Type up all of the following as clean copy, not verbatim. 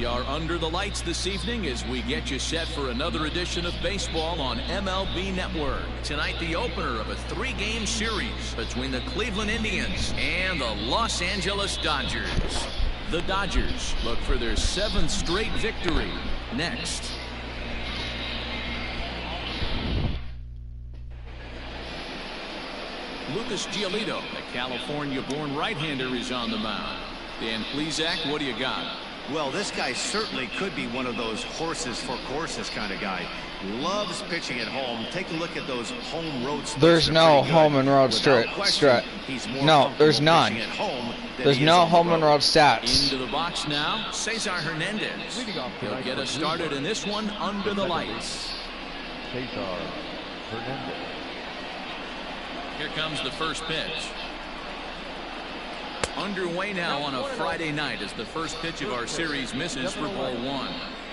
We are under the lights this evening as we get you set for another edition of baseball on MLB Network. Tonight, the opener of a 3-game series between the Cleveland Indians and the Los Angeles Dodgers. The Dodgers look for their 7th straight victory next. Lucas Giolito, the California-born right-hander, is on the mound. Dan Plesac, what do you got? Well, this guy certainly could be one of those horses for courses kind of guy. Loves pitching at home. Take a look at those home road splits. There's no home and road straight. No, there's none. There's no home and road stats. Into the box now, Cesar Hernandez. He'll get us started in this one under the lights. Cesar Hernandez. Here comes the first pitch. Underway now on a Friday night as the first pitch of our series misses for ball 1.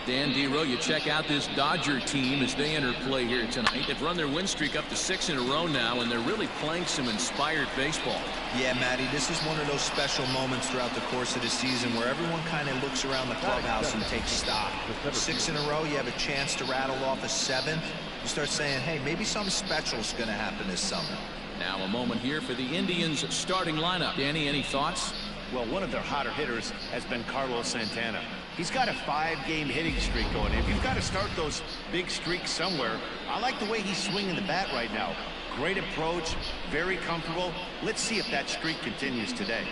Dan Dero, you check out this Dodger team as they enter play here tonight. They've run their win streak up to 6 in a row now, and they're really playing some inspired baseball. Yeah, Matty, this is one of those special moments throughout the course of the season where everyone kind of looks around the clubhouse and takes stock. 6 in a row, you have a chance to rattle off a 7th. You start saying, hey, maybe something special is going to happen this summer. Now a moment here for the Indians starting lineup. Danny, any thoughts? Well, one of their hotter hitters has been Carlos Santana. He's got a 5-game hitting streak going. If you've got to start those big streaks somewhere, I like the way he's swinging the bat right now. Great approach, very comfortable. Let's see if that streak continues today.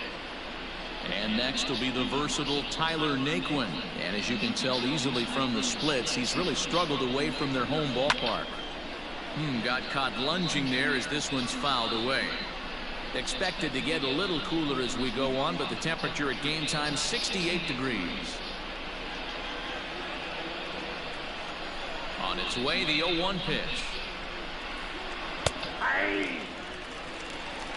And next will be the versatile Tyler Naquin. And as you can tell easily from the splits, he's really struggled away from their home ballpark. Got caught lunging there as this one's fouled away. Expected to get a little cooler as we go on, but the temperature at game time 68 degrees. On its way, the 0-1 pitch.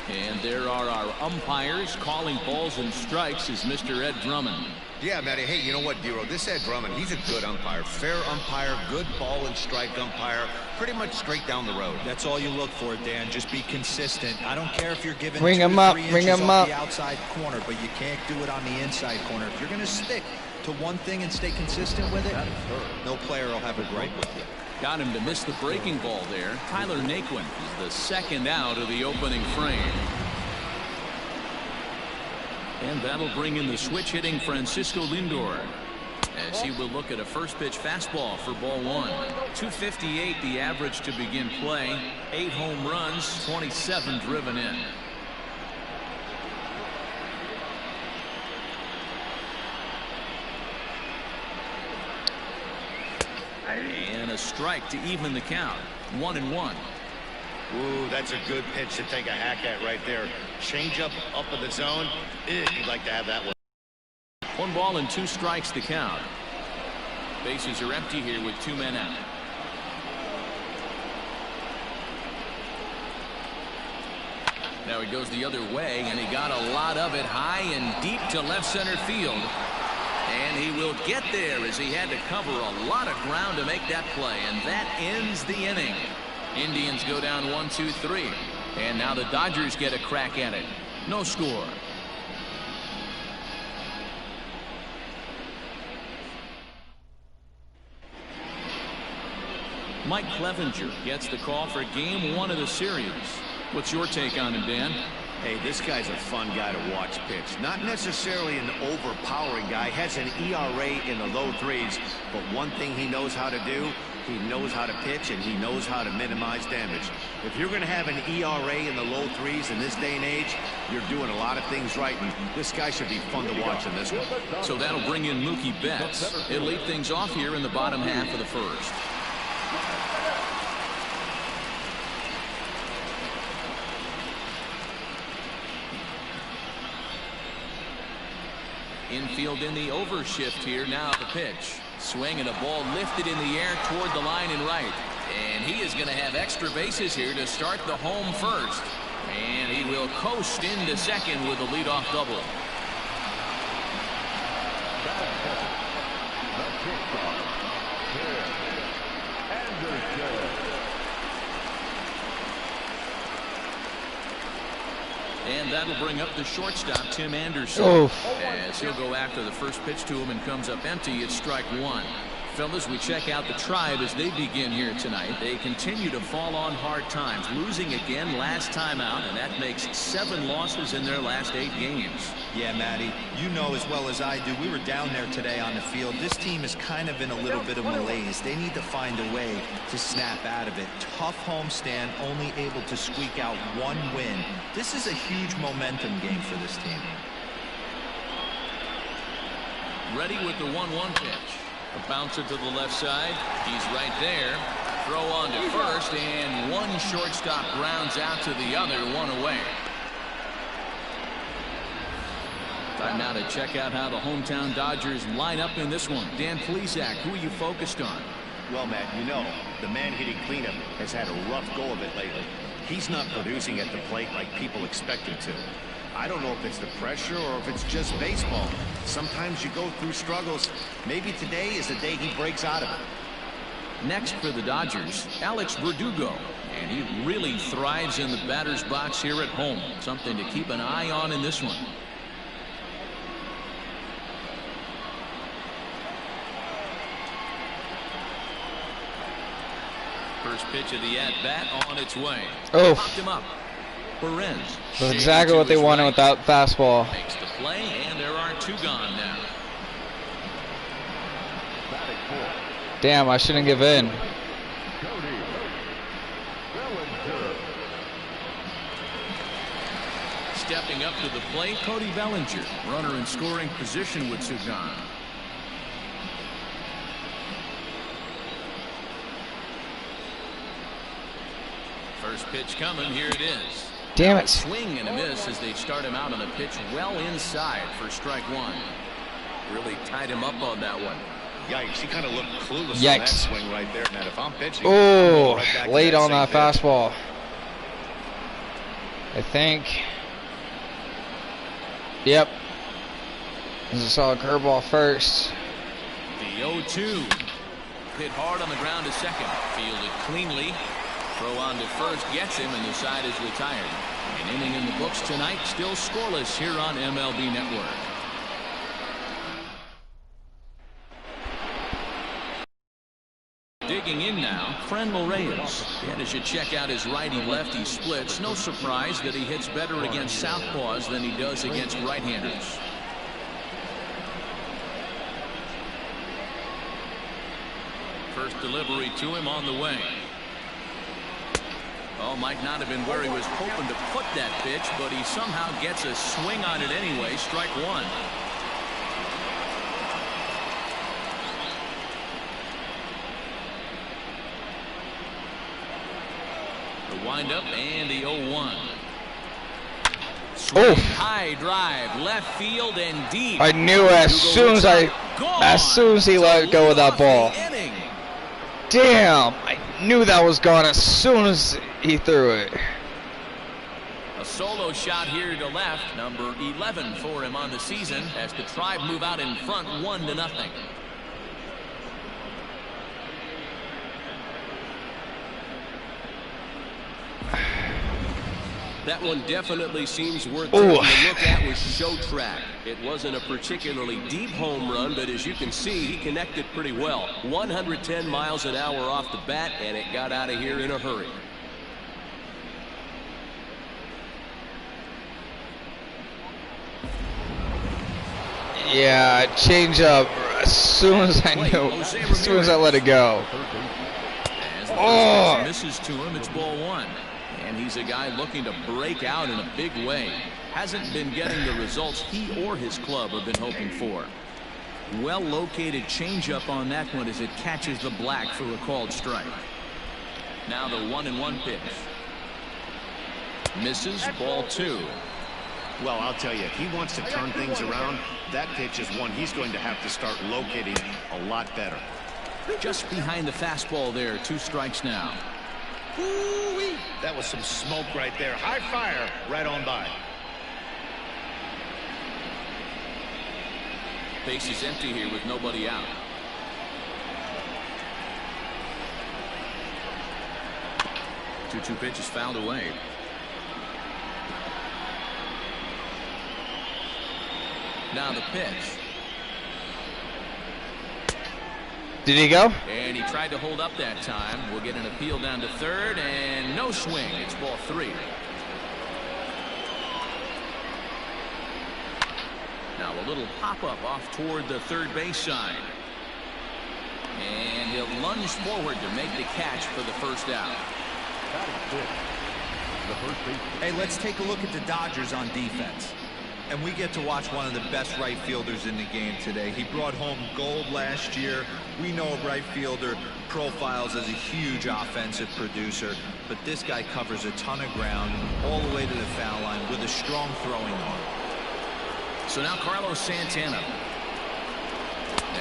And there are our umpires calling balls and strikes is Mr. Ed Drummond. Yeah, Matty. Hey, you know what, Dero? This Ed Drummond, he's a good umpire. Fair umpire, good ball and strike umpire. Pretty much straight down the road. That's all you look for, Dan. Just be consistent. I don't care if you're giving Ring 2 him to up, 3 ring inches him off up. the outside corner, but you can't do it on the inside corner. If you're going to stick to one thing and stay consistent with it, no player will have a gripe with you. Got him to miss the breaking ball there. Tyler Naquin is the second out of the opening frame. And that'll bring in the switch hitting Francisco Lindor as he will look at a first pitch fastball for ball 1. 258 the average to begin play. 8 home runs, 27 driven in. And a strike to even the count. 1-1. Ooh, that's a good pitch to take a hack at right there. Change up in the zone. You'd like to have that one. 1 ball and 2 strikes to count. Bases are empty here with 2 men out. Now he goes the other way, and he got a lot of it high and deep to left center field. And he will get there as he had to cover a lot of ground to make that play, and that ends the inning. Indians go down 1-2-3, and now the Dodgers get a crack at it. No score. Mike Clevenger gets the call for game 1 of the series. What's your take on him, Dan? Hey, this guy's a fun guy to watch pitch. Not necessarily an overpowering guy. Has an ERA in the low 3s, but one thing he knows how to do, he knows how to pitch, and he knows how to minimize damage. If you're going to have an ERA in the low 3s in this day and age, you're doing a lot of things right, and this guy should be fun to watch in this one. So that'll bring in Mookie Betts. It'll lead things off here in the bottom half of the first. Infield in the overshift here. Now the pitch. Swing and a ball lifted in the air toward the line and right. And he is going to have extra bases here to start the home first. And he will coast into second with a leadoff double. And that'll bring up the shortstop, Tim Anderson. Oof. As he'll go after the first pitch to him and comes up empty. It's strike one. Fellas, we check out the Tribe as they begin here tonight. They continue to fall on hard times, losing again last time out, and that makes 7 losses in their last 8 games. Yeah, Matty, you know as well as I do, we were down there today on the field. This team is kind of in a little bit of malaise. They need to find a way to snap out of it. Tough homestand, only able to squeak out 1 win. This is a huge momentum game for this team. Ready with the 1-1 pitch. A bouncer to the left side. He's right there. Throw on to first, and one shortstop grounds out to the other, 1 away. Time now to check out how the hometown Dodgers line up in this one. Dan Plesac, who are you focused on? Well, Matt, you know, the man hitting cleanup has had a rough go of it lately. He's not producing at the plate like people expect him to. I don't know if it's the pressure or if it's just baseball. Sometimes you go through struggles. Maybe today is the day he breaks out of it. Next for the Dodgers, Alex Verdugo. And he really thrives in the batter's box here at home. Something to keep an eye on in this one. First pitch of the at-bat on its way. Oh. Popped him up. Perez. That's exactly what they wanted with that fastball. Makes the play, and there are 2 gone now. Damn, I shouldn't give in. Stepping up to the plate, Cody Bellinger. Runner in scoring position with 2 gone. First pitch coming. Here it is. Damn it. Swing and a miss as they start him out on a pitch well inside for strike 1. Really tied him up on that one. Yikes, he kind of looked clueless on that Yikes. swing right there, Matt. If I'm pitching, Oh, right back to late on that same pitch. fastball. I think. Yep. This is a solid curveball first. The 0-2. Hit hard on the ground to second. Fielded cleanly. Throw on to first gets him, and the side is retired. An inning in the books tonight, still scoreless here on MLB Network. Digging in now, Franmil Reyes. And as you check out his righty-lefty splits, no surprise that he hits better against southpaws than he does against right-handers. First delivery to him on the way. Oh, might not have been where he was hoping to put that pitch, but he somehow gets a swing on it anyway. Strike 1. The windup and the 0-1. Oh, High drive, left field and deep. I knew as soon as he let go of that ball. Damn, I knew that was gone as soon as he threw it. A solo shot here to left, number 11 for him on the season, as the Tribe move out in front 1-0. That one definitely seems worth taking a look at with Show Track. It wasn't a particularly deep home run, but as you can see, he connected pretty well. 110 miles an hour off the bat, and it got out of here in a hurry. Yeah, change up as soon as I knew, as soon as I let it go. As the misses to him, it's ball 1. And he's a guy looking to break out in a big way. Hasn't been getting the results he or his club have been hoping for. Well located changeup on that one as it catches the black for a called strike. Now the 1-1 pitch. Misses, ball 2. Well, I'll tell you, if he wants to turn things around, that pitch is one he's going to have to start locating a lot better. Just behind the fastball there, 2 strikes now. Ooh-wee. That was some smoke right there. High fire right on by. Base is empty here with nobody out. Two pitches fouled away. Now the pitch. Did he go? And he tried to hold up that time. We'll get an appeal down to third, and no swing. It's ball 3. Now a little pop-up off toward the third base side. And he'll lunge forward to make the catch for the first out. Hey, let's take a look at the Dodgers on defense. And we get to watch one of the best right fielders in the game today. He brought home gold last year. We know a right fielder profiles as a huge offensive producer, but this guy covers a ton of ground all the way to the foul line with a strong throwing arm. So now Carlos Santana.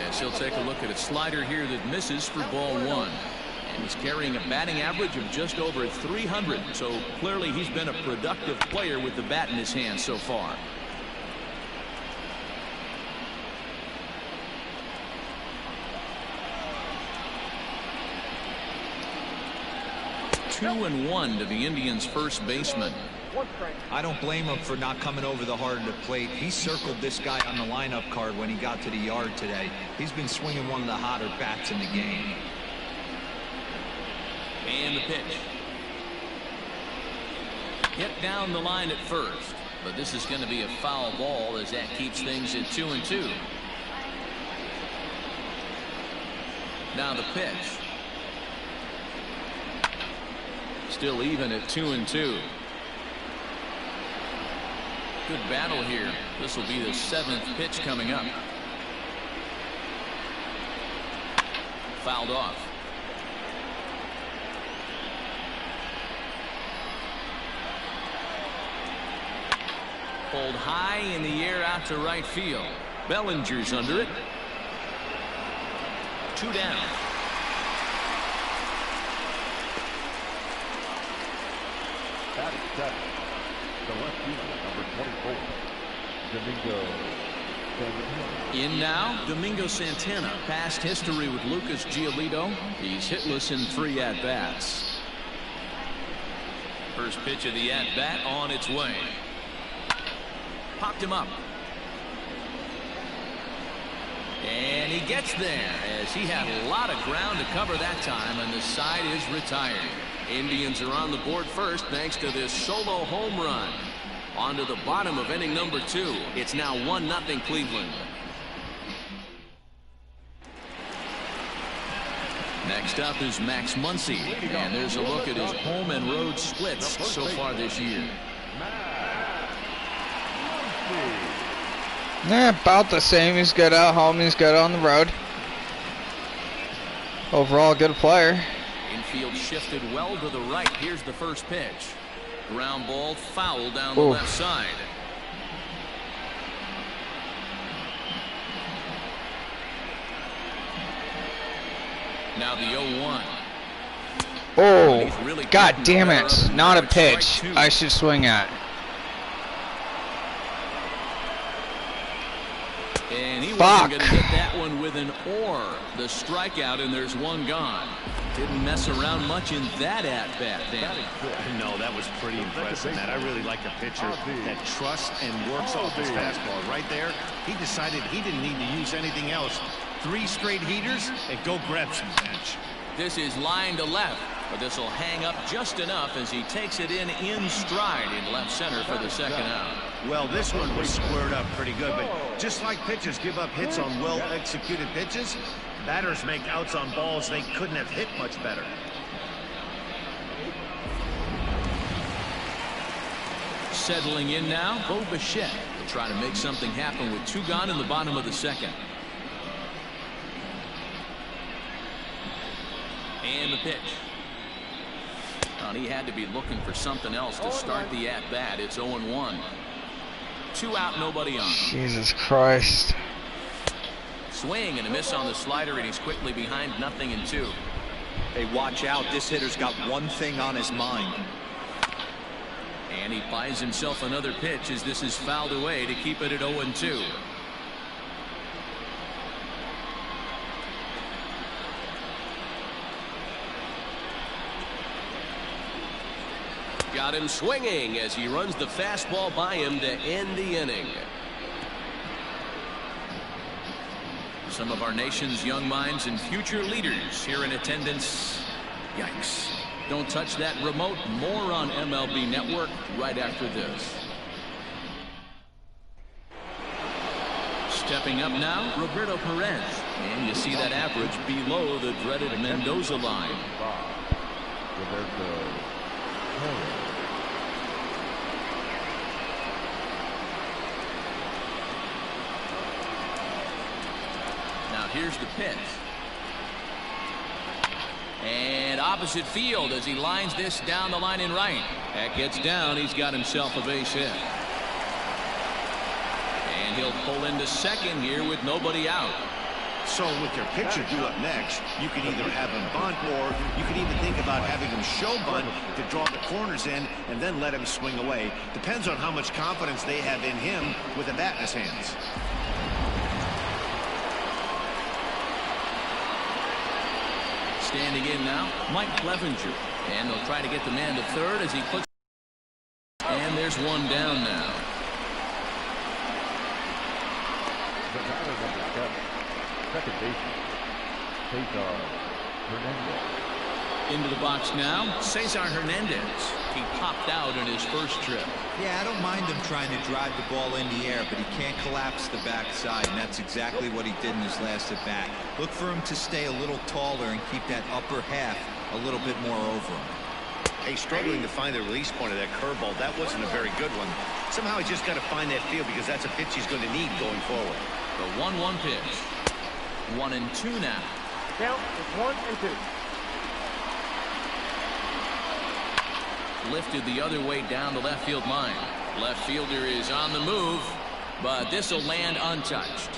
As he'll take a look at a slider here that misses for ball 1. And he's carrying a batting average of just over 300. So clearly he's been a productive player with the bat in his hand so far. Two and 1 to the Indians' first baseman. I don't blame him for not coming over the heart of the plate. He circled this guy on the lineup card when he got to the yard today. He's been swinging one of the hotter bats in the game. And the pitch. Hit down the line at first, but this is going to be a foul ball as that keeps things at 2 and 2. Now the pitch. Still even at 2 and 2. Good battle here. This will be the 7th pitch coming up. Fouled off. Pulled high in the air out to right field. Bellinger's under it. 2 down. Batting 7. The left fielder, number 24, Domingo Santana. In now, Domingo Santana. Past history with Lucas Giolito. He's hitless in 3 at-bats. First pitch of the at-bat on its way. Popped him up. And he gets there as he had a lot of ground to cover that time, and the side is retired. Indians are on the board first thanks to this solo home run. On to the bottom of inning number 2. It's now 1-0 Cleveland. Next up is Max Muncy, and there's a look at his home and road splits so far this year. Yeah, about the same. He's good at home. He's good on the road. Overall, good player. Infield shifted well to the right. Here's the first pitch. Ground ball foul down the left side. Now the 0-1. Oh, really God damn it. Not a pitch I should swing at. And he wasn't going to get that one with an or. The strikeout, and there's one gone. Didn't mess around much in that at-bat, Danny. No, that was pretty impressive, Matt. I really like a pitcher that trusts and works off his fastball. Right there, he decided he didn't need to use anything else. 3 straight heaters, and go grab some bench. This is line to left, but this will hang up just enough as he takes it in stride in left center for the second out. Well, this one was squared up pretty good, but just like pitchers give up hits on well-executed pitches, batters make outs on balls they couldn't have hit much better. Settling in now, Bo Bichette will try to make something happen with 2 gone in the bottom of the second. And the pitch. Well, he had to be looking for something else to start the at-bat. It's 0-1. 2 out, nobody on. Jesus Christ. Swing and a miss on the slider, and he's quickly behind 0-2. Hey, watch out. This hitter's got one thing on his mind. And he buys himself another pitch as this is fouled away to keep it at 0-2. Got him swinging as he runs the fastball by him to end the inning. some of our nation's young minds and future leaders here in attendance. Yikes. Don't touch that remote. More on MLB Network right after this. Stepping up now, Roberto Perez. And you see that average below the dreaded Mendoza line. Roberto Perez. Now here's the pitch. And opposite field as he lines this down the line in right. That gets down. He's got himself a base hit. And he'll pull into second here with nobody out. So with your pitcher due up next, you can either have him bunt, or you can even think about having him show bunt to draw the corners in and then let him swing away. Depends on how much confidence they have in him with a bat in his hands. Standing in now, Mike Clevenger. And they'll try to get the man to third as he puts. And there's one down now. The batter number 7, second baseman, Cesar Hernandez. Into the box now, Cesar Hernandez. He popped out in his first trip. Yeah, I don't mind him trying to drive the ball in the air, but he can't collapse the backside, and that's exactly what he did in his last at bat. Look for him to stay a little taller and keep that upper half a little bit more over him. Hey, struggling to find the release point of that curveball. That wasn't a very good one. Somehow he's just got to find that feel, because that's a pitch he's going to need going forward. The 1-1 pitch. 1-2 now. Count is 1-2. Lifted the other way down the left field line. Left fielder is on the move, but this will land untouched.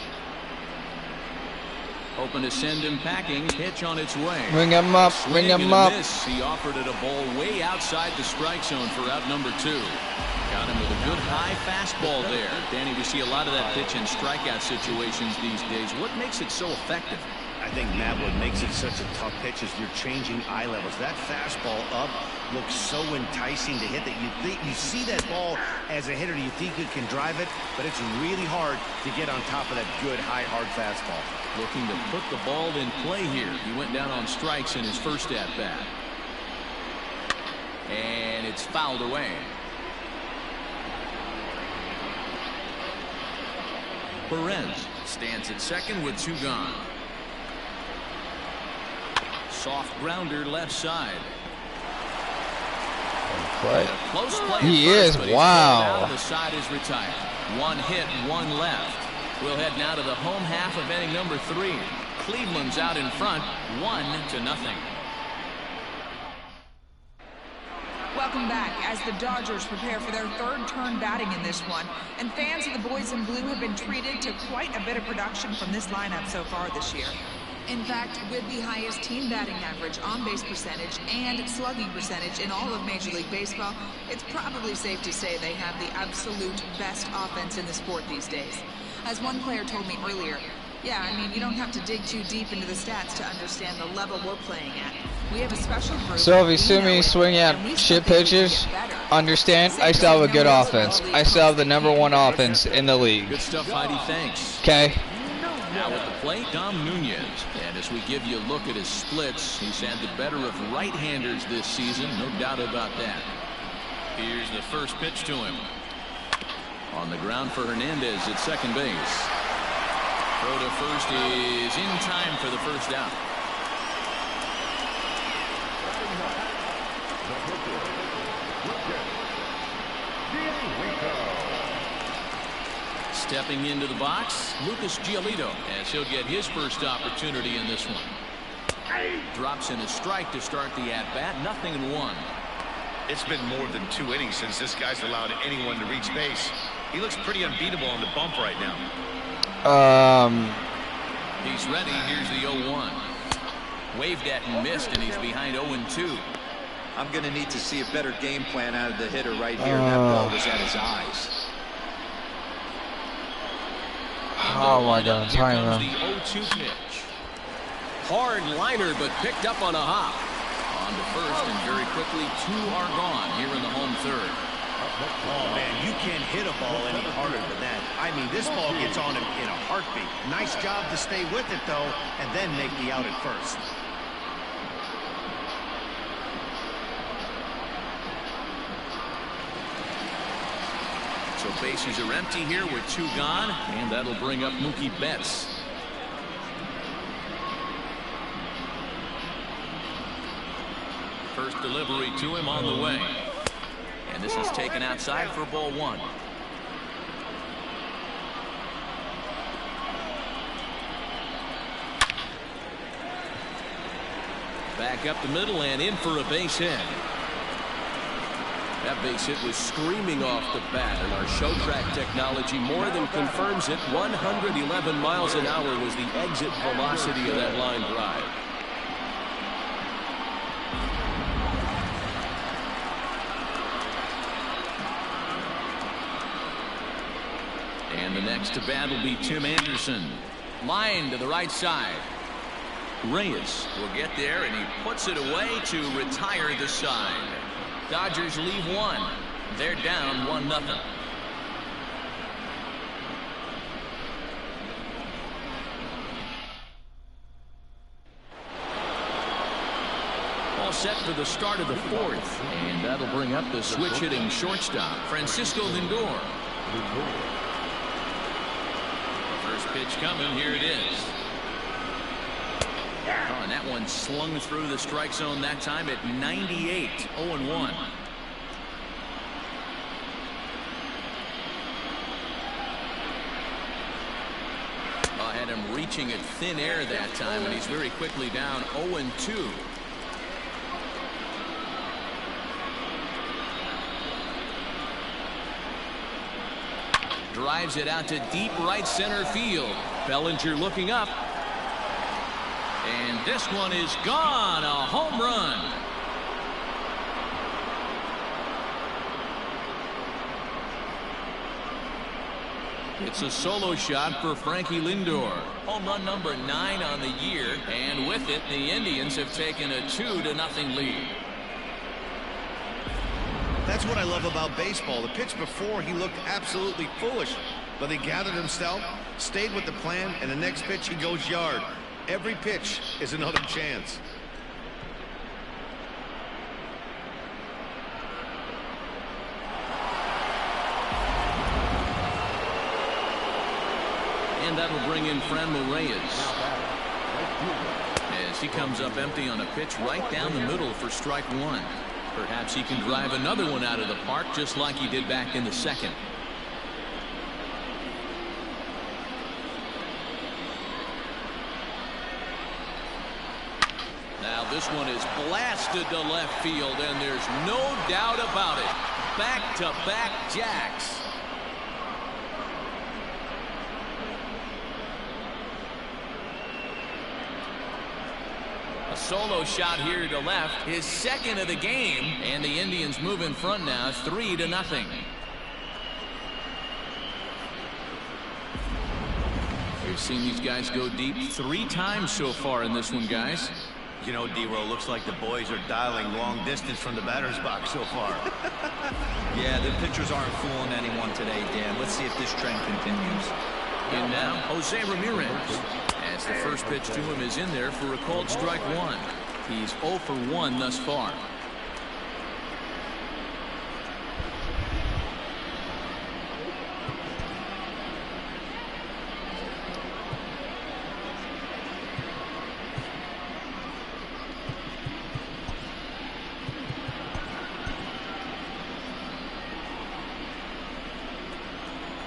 Hoping to send him packing. Pitch on its way. Ring him up. Ring him up. Miss. He offered it a ball way outside the strike zone for out number 2. Got him with a good high fastball there. Danny, we see a lot of that pitch in strikeout situations these days. What makes it so effective? I think, Matt, what makes it such a tough pitch is you're changing eye levels. That fastball up looks so enticing to hit that you see that ball as a hitter, you think you can drive it, but it's really hard to get on top of that good, high, hard fastball. Looking to put the ball in play here. He went down on strikes in his first at-bat. And it's fouled away. Perez stands at second with 2 gone. Soft grounder left side. Close play He first, is. but he's Wow. the side is retired. 1 hit, 1 left. We'll head now to the home half of inning number 3. Cleveland's out in front, 1-0. Welcome back as the Dodgers prepare for their 3rd turn batting in this one. And fans of the boys in blue have been treated to quite a bit of production from this lineup so far this year. In fact, with the highest team batting average, on-base percentage, and slugging percentage in all of Major League Baseball, it's probably safe to say they have the absolute best offense in the sport these days. As one player told me earlier, yeah, I mean, you don't have to dig too deep into the stats to understand the level we're playing at. We have a special group. So if you see me swing at shit pitches, understand, I still have a good offense. I still have the #1 offense in the league. Good stuff, Heidi. Thanks. Okay. Now at the plate, Dom Nunez. And as we give you a look at his splits, he's had the better of right-handers this season, no doubt about that. Here's the first pitch to him. On the ground for Hernandez at second base. Throw to first is in time for the first out. Stepping into the box, Lucas Giolito, as he'll get his first opportunity in this one. Drops in a strike to start the at-bat, 0-1. It's been more than 2 innings since this guy's allowed anyone to reach base. He looks pretty unbeatable on the bump right now. He's ready. Here's the 0-1. Waved at and missed, and he's behind 0-2. I'm going to need to see a better game plan out of the hitter right here. That ball was at his eyes. Oh my God, Here time comes run. the 0-2 pitch. Hard liner, but picked up on a hop. On to first, and very quickly 2 are gone here in the home 3rd. Oh, man, you can't hit a ball any harder than that. I mean, this ball gets on him in a heartbeat. Nice job to stay with it, though, and then make the out at first. So bases are empty here with 2 gone, and that'll bring up Mookie Betts. First delivery to him on the way. And this is taken outside for ball 1. Back up the middle and in for a base hit. That base hit was screaming off the bat, and our show track technology more than confirms it. 111 miles an hour was the exit velocity of that line drive. And the next to bat will be Tim Anderson. Line to the right side. Reyes will get there, and he puts it away to retire the side. Dodgers leave 1. They're down 1-0. All set for the start of the 4th, and that'll bring up the switch-hitting shortstop, Francisco Lindor. First pitch coming. Here it is. Oh, and that one slung through the strike zone that time at 98. 0-1. I had him reaching at thin air that time, and he's very quickly down 0-2. Drives it out to deep right center field. Bellinger looking up. And this one is gone. A home run. It's a solo shot for Frankie Lindor. Home run number 9 on the year. And with it, the Indians have taken a 2-0 lead. That's what I love about baseball. The pitch before, he looked absolutely foolish. But he gathered himself, stayed with the plan, and the next pitch he goes yard. Every pitch is another chance. And that'll bring in Franmil Reyes. As he comes up empty on a pitch right down the middle for strike 1. Perhaps he can drive another one out of the park just like he did back in the 2nd. Now this one is blasted to left field, and there's no doubt about it. Back-to-back jacks. A solo shot here to left, his 2nd of the game, and the Indians move in front now 3-0. We've seen these guys go deep 3 times so far in this one, guys. You know, D-Roll, looks like the boys are dialing long distance from the batter's box so far. Yeah, the pitchers aren't fooling anyone today, Dan. Let's see if this trend continues. And now, Jose Ramirez. As the first pitch to him is in there for a called strike 1. He's 0 for 1 thus far.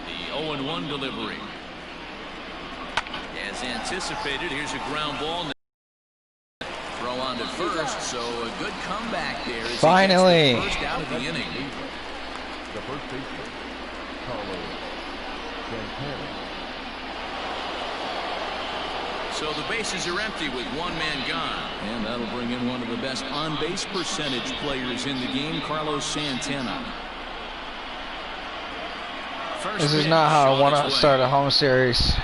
The 0-1 delivery. As anticipated, here's a ground ball. Throw on to first, so a good comeback there. As finally, he gets the first out of the inning. The first baseman, Carlos Santana. So the bases are empty with 1 man gone, and that'll bring in one of the best on-base percentage players in the game, Carlos Santana. This is not how I want to start a home series.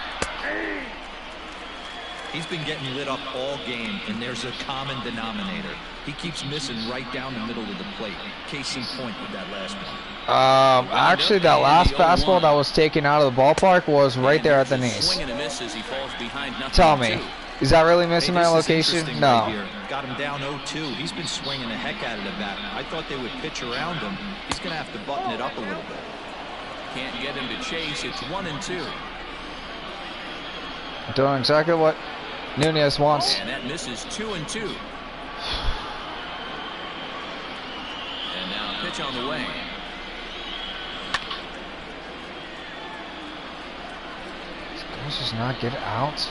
He's been getting lit up all game, and there's a common denominator. He keeps missing right down the middle of the plate. Case in point with that last one. Actually, that last fastball that was taken out of the ballpark was right there at the knees. Tell me, is that really missing my location? No. Right, got him down 0-2. He's been swinging the heck out of the bat. I thought they would pitch around him. He's going to have to button it up a little bit. Can't get him to chase. It's 1-2. Doing exactly what Nunez wants. And that misses 2-2. And now a pitch on the way. Let's just not get out.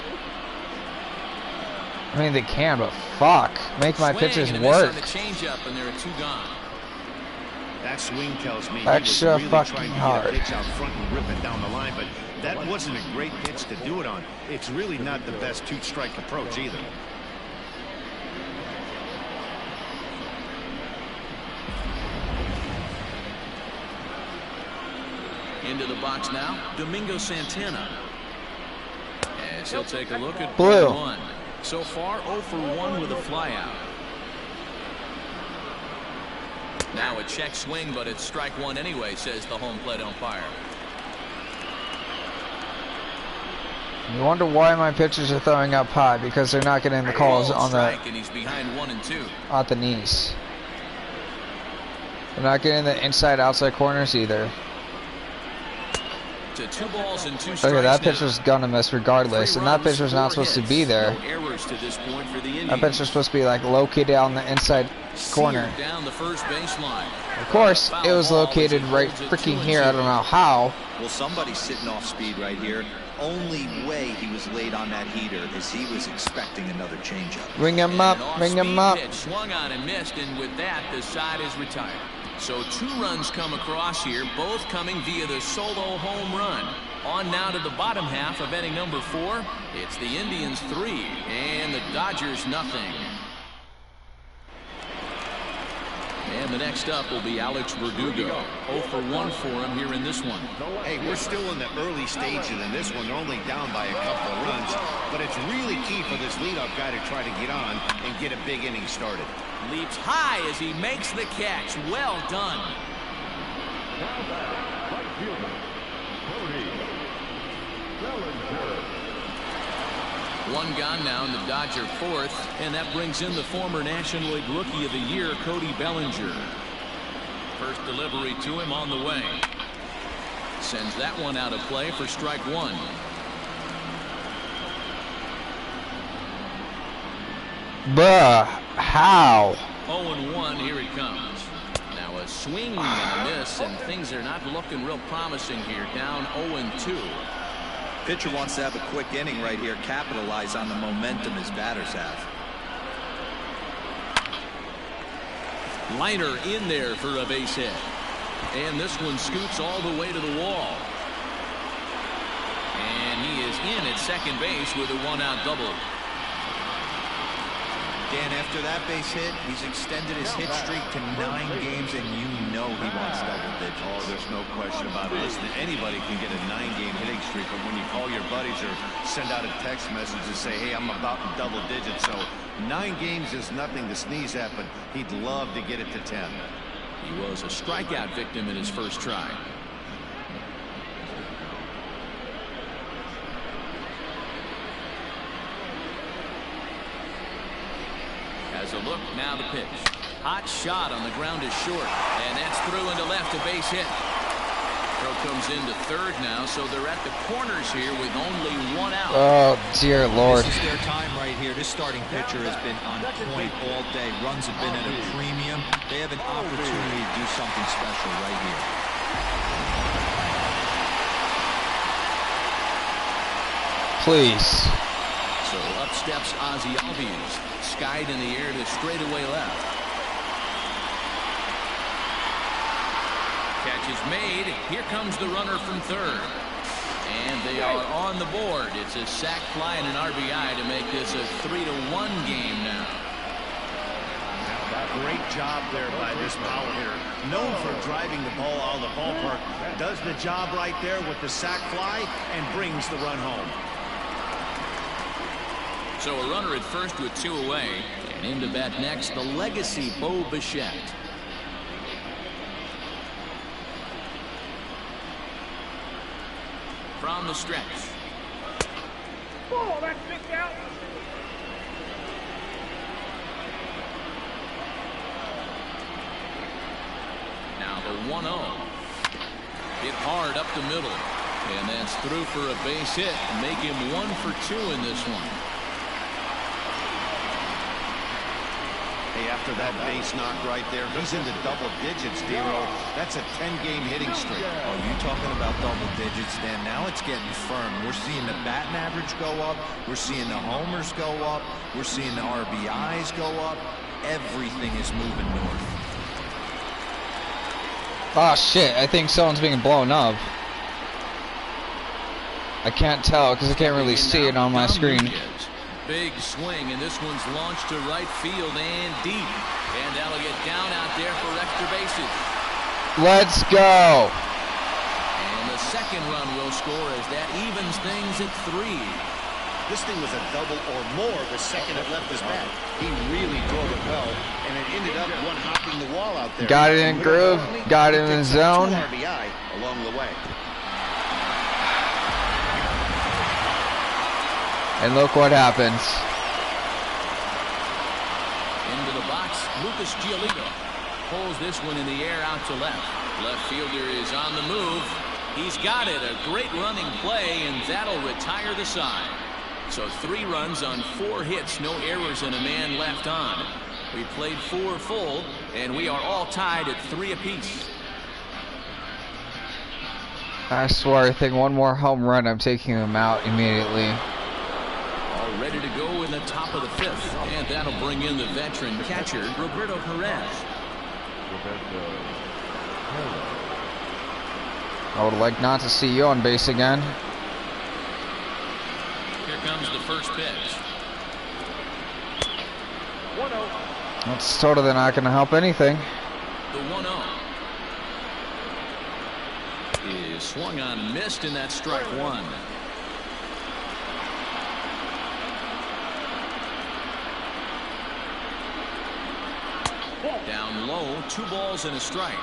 I mean, they can, but fuck. Make my pitches work. That swing tells me extra he was really fucking trying to hard. get a pitch out front and rip it down the line, but that wasn't a great pitch to do it on. It's really not the best two-strike approach either. Into the box now, Domingo Santana. As he'll take a look at Blue. 1. So far, 0 for 1 with a flyout. Now a check swing, but it's strike 1 anyway, says the home plate umpire. You wonder why my pitchers are throwing up high, because they're not getting the calls on the and he's behind 1-2. at the knees. They're not getting the inside outside corners either. To 2 balls and 2 strikes. Okay, that pitcher's gonna miss regardless, and that pitcher's not supposed to be there. No errors to this point for the Indians. That pitcher's supposed to be like located on the inside corner. Down the first baseline. Of course, it was located right freaking here. I don't know how. Well, somebody's sitting off speed right here. Only way he was late on that heater is he was expecting another changeup. Ring him up, ring him up. Swung on and missed, and with that, the side is retired. So 2 runs come across here, both coming via the solo home run. On now to the bottom half of inning number 4. It's the Indians 3 and the Dodgers nothing. And the next up will be Alex Verdugo. 0 for 1 for him here in this one. Hey, we're still in the early stages in this one. They're only down by a couple of runs, but it's really key for this leadoff guy to try to get on and get a big inning started. Leaps high as he makes the catch. Well done. Now back, right fielder, Cody Bellinger. 1 gone now in the Dodger 4th, and that brings in the former National League Rookie of the Year, Cody Bellinger. First delivery to him on the way. Sends that one out of play for strike 1. Bruh, how? 0-1, here it comes. Now a swing and a miss, and things are not looking real promising here. Down 0-2. Pitcher wants to have a quick inning right here, capitalize on the momentum his batters have. Liner in there for a base hit. And this one scoots all the way to the wall. And he is in at second base with a 1-out double. Dan, after that base hit, he's extended his hit streak to 9 games, and you know he wants double digits. Oh, there's no question about it. Listen, anybody can get a 9-game hitting streak, but when you call your buddies or send out a text message and say, hey, I'm about in double digits, so 9 games is nothing to sneeze at, but he'd love to get it to 10. He was a strikeout victim in his first try. As a look, now the pitch. Hot shot on the ground is short, and that's through into left, a base hit. Throw comes into third now, so they're at the corners here with only 1 out. Oh, dear Lord. This is their time right here. This starting pitcher has been on point all day. Runs have been at a premium. They have an opportunity to do something special right here. Please. So up steps Ozzie Albies. Skied in the air to straightaway left. Catch is made. Here comes the runner from third. And they are on the board. It's a sac fly and an RBI to make this a 3-1 game now. Great job there by this power hitter. Known for driving the ball out of the ballpark. Does the job right there with the sac fly and brings the run home. So a runner at first with 2 away. And in to bat next, the legacy Bo Bichette. From the stretch. Oh, that's kicked out. Now the 1-0. Hit hard up the middle. And that's through for a base hit. Make him 1 for 2 in this one. Hey, after that base knock right there, he's into double digits, Dero. That's a 10-game hitting streak. Oh, you talking about double digits, Dan? Now it's getting firm. We're seeing the batting average go up. We're seeing the homers go up. We're seeing the RBIs go up. Everything is moving north. Oh shit, I think someone's being blown up. I can't tell because I can't really see it on my screen. Big swing, and this one's launched to right field and deep. And that'll get down out there for extra bases. Let's go. And the second run will score as that evens things at 3. This thing was a double or more the second it left his bat. He really drove it well, and it ended up one-hopping the wall out there. Got it in groove, got it in the zone. 2 RBI along the way. And look what happens. Into the box, Lucas Giolito pulls this one in the air out to left. Left fielder is on the move. He's got it. A great running play, and that'll retire the side. So 3 runs on 4 hits, no errors, and a man left on. We played 4 full, and we are all tied at 3 apiece. I swear, I think one more home run, I'm taking him out immediately. All ready to go in the top of the 5th, and that'll bring in the veteran catcher, Roberto Perez. I would like not to see you on base again. Here comes the first pitch. 1-0. That's totally not going to help anything. The 1-0 is swung on and missed, and that's strike 1. Down low, 2 balls and a strike.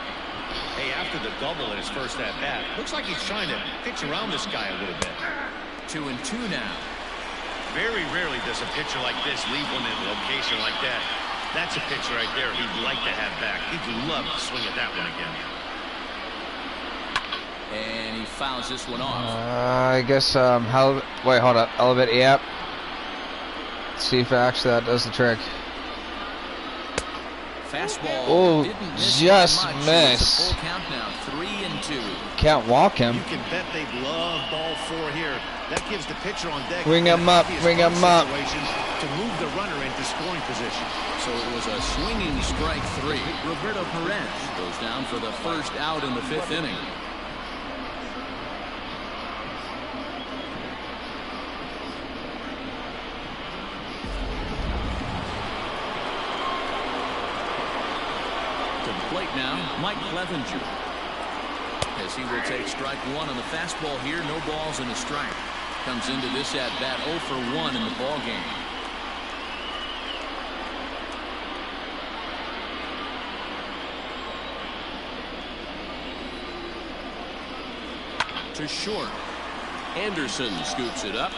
Hey, after the double in his first at-bat, looks like he's trying to pitch around this guy a little bit. 2-2 now. Very rarely does a pitcher like this leave one in a location like that. That's a pitcher right there he'd like to have back. He'd love to swing at that one again. And he fouls this one off. I guess, wait, hold up. Elevate, yep. Let's see if actually that does the trick. Fastball. Oh, just much. missed. Full count now, 3-2. Can't walk him. You can bet they love ball 4 here. That gives the pitcher on deck. Ring him up, ring him up. To move the runner into scoring position. So it was a swinging strike 3. Roberto Perez goes down for the first out in the 5th inning. To the plate now, Mike Clevenger. As he will take strike 1 on the fastball here, no balls and a strike. Comes into this at bat 0 for 1 in the ball game. To short. Anderson scoops it up.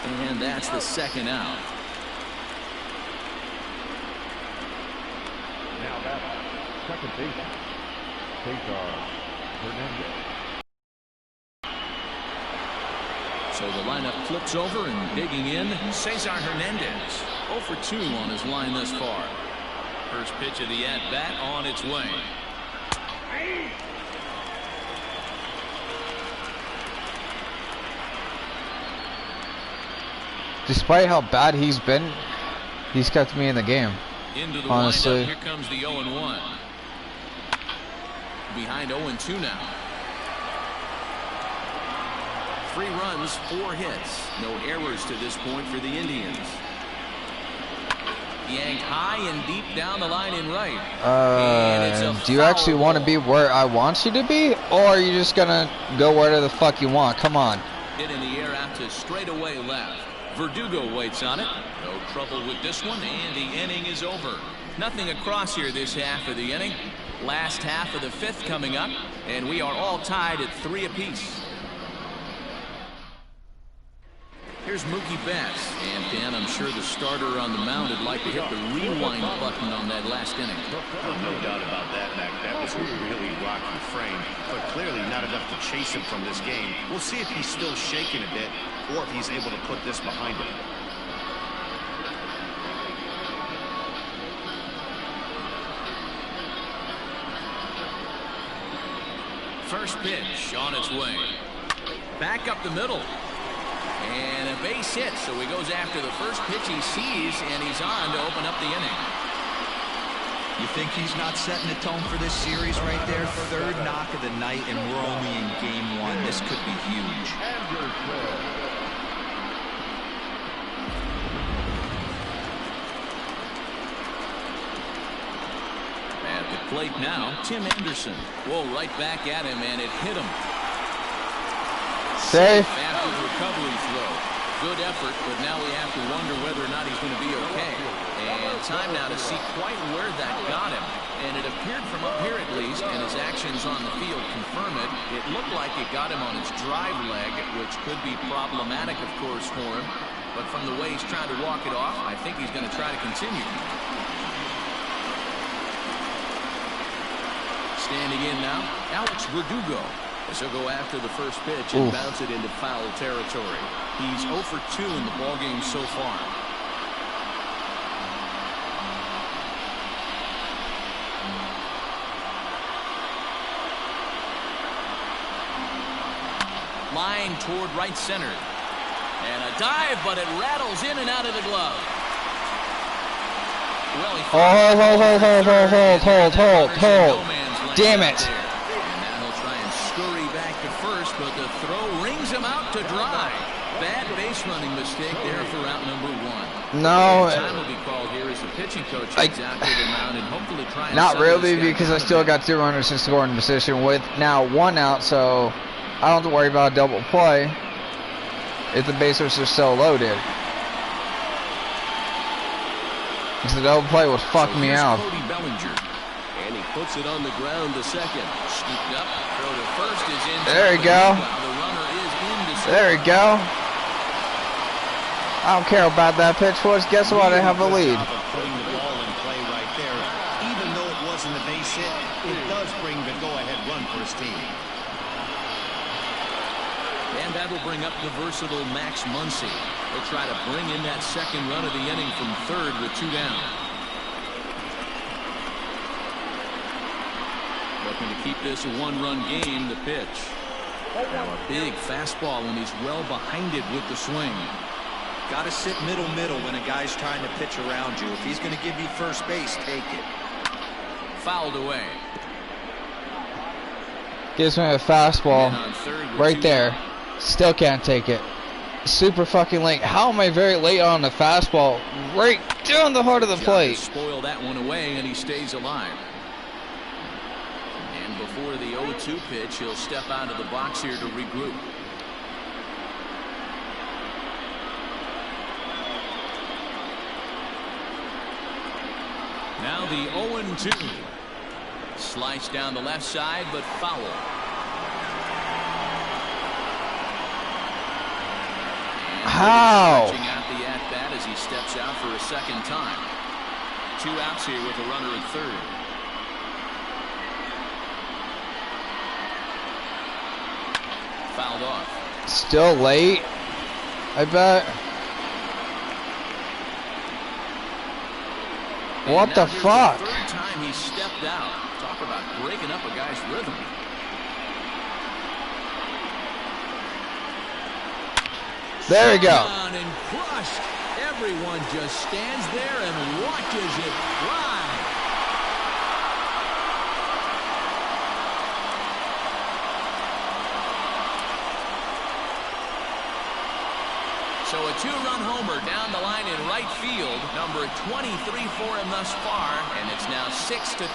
And that's the second out. Now that's second baseman, Cesar Hernandez. So the lineup flips over and digging in, Cesar Hernandez. 0 for 2 on his line thus far. First pitch of the at-bat on its way. Despite how bad he's been, he's kept me in the game. Into the honestly. windup, here comes the 0-1. Behind 0-2 now. 3 runs, 4 hits. No errors to this point for the Indians. Yanked high and deep down the line in right. Do you actually want to be where I want you to be? Or are you just going to go wherever the fuck you want? Come on. Hit in the air out to straightaway left. Verdugo waits on it. No trouble with this one, and the inning is over. Nothing across here this half of the inning. Last half of the 5th coming up, and we are all tied at 3 apiece. Here's Mookie Betts, and Dan, I'm sure the starter on the mound would like to hit the rewind button on that last inning. Oh, no doubt about that, Mac. That was a really rocky frame, but clearly not enough to chase him from this game. We'll see if he's still shaking a bit, or if he's able to put this behind him. First pitch on its way. Back up the middle. And a base hit, so he goes after the first pitch he sees, and he's on to open up the inning. You think he's not setting the tone for this series right there? 3rd knock of the night, and we're only in game 1. This could be huge. At the plate now, Tim Anderson. Whoa, right back at him, and it hit him. Safe. After the recovery throw. Good effort, but now we have to wonder whether or not he's going to be okay. And time now to see quite where that got him. And it appeared from up here at least, and his actions on the field confirm it. It looked like it got him on his drive leg, which could be problematic, of course, for him. But from the way he's trying to walk it off, I think he's going to try to continue. Standing in now, Alex Verdugo. As he'll go after the first pitch and bounce it into foul territory. He's 0 for 2 in the ballgame so far. Line toward right center. And a dive, but it rattles in and out of the glove. Well, hold. Damn it. First, but the throw rings him out to dry. Bad base running mistake there for out number 1. No. Time will be called here as the pitching coach heads out to the mound and hopefully try and not really, because I still got 2 runners in scoring position with now 1 out, so I don't have to worry about a double play if the bases are still loaded. Because the double play would fuck me out. Cody Bellinger. And he puts it on the ground to second. Scooped up. Throw to first is in. There you go. The runner is in to second. There you go. I don't care about that pitch was. Guess what? I have a lead. Putting the ball in play right there. Even though it wasn't a base hit, it does bring the go-ahead run for his team. And that will bring up the versatile Max Muncy. He'll try to bring in that second run of the inning from 3rd with 2 down. Looking to keep this a 1-run game. The pitch. Now a big fastball when he's well behind it with the swing. Got to sit middle when a guy's trying to pitch around you. If he's going to give you first base, take it. Fouled away. Gives me a fastball right there. Still can't take it. Super fucking late. How am I very late on the fastball? Right down the heart of the plate. Spoil that one away, and he stays alive. And before the 0-2 pitch, he'll step out of the box here to regroup. Now the 0-2. Slice down the left side, but foul. How? Stretching out the at-bat as he steps out for a second time. 2 outs here with a runner at 3rd. Fouled off. Still late, I bet. What the fuck? The 3rd time he stepped out. Talk about breaking up a guy's rhythm. There we go. And crushed. Everyone just stands there and watches it fly. So a 2-run homer down the line in right field. Number 23 for him thus far, and it's now 6-3.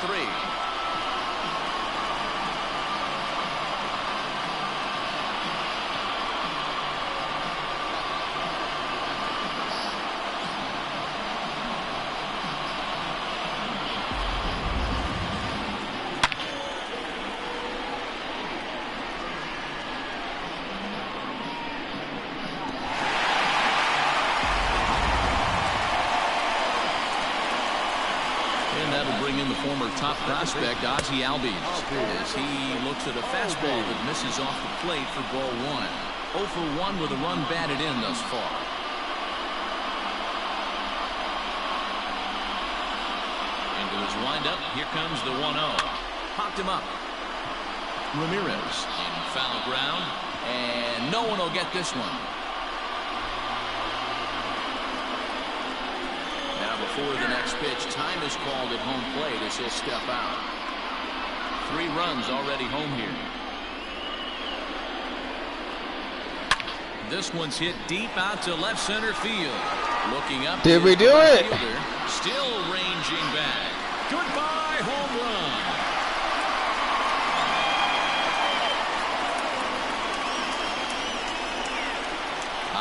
former top prospect Ozzie Albies as he looks at a fastball that misses off the plate for ball 1. 0 for 1 with a run batted in thus far. Into his windup. Here comes the 1-0. Popped him up. Ramirez in foul ground, and no one will get this one. Now before the next pitch, time is called at home plate as he'll step out. 3 runs already home here. This one's hit deep out to left center field. Looking up. Did we do it? Fielder, still ranging back. Goodbye, home run.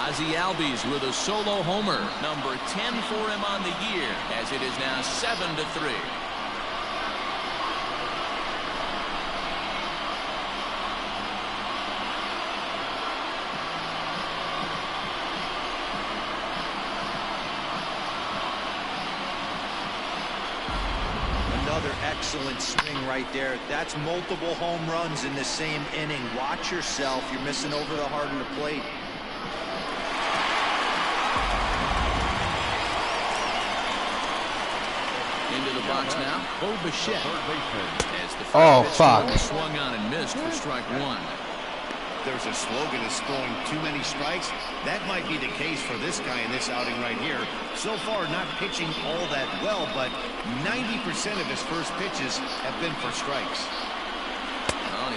Ozzie Albies with a solo homer. Number 10 for him on the year as it is now 7-3. Another excellent swing right there. That's multiple home runs in the same inning. Watch yourself. You're missing over the heart of the plate. Into the box now, Bo Bichette. As the fuck. Swung on and missed for strike 1. There's a slogan of throwing too many strikes. That might be the case for this guy in this outing right here. So far, not pitching all that well, but 90% of his first pitches have been for strikes.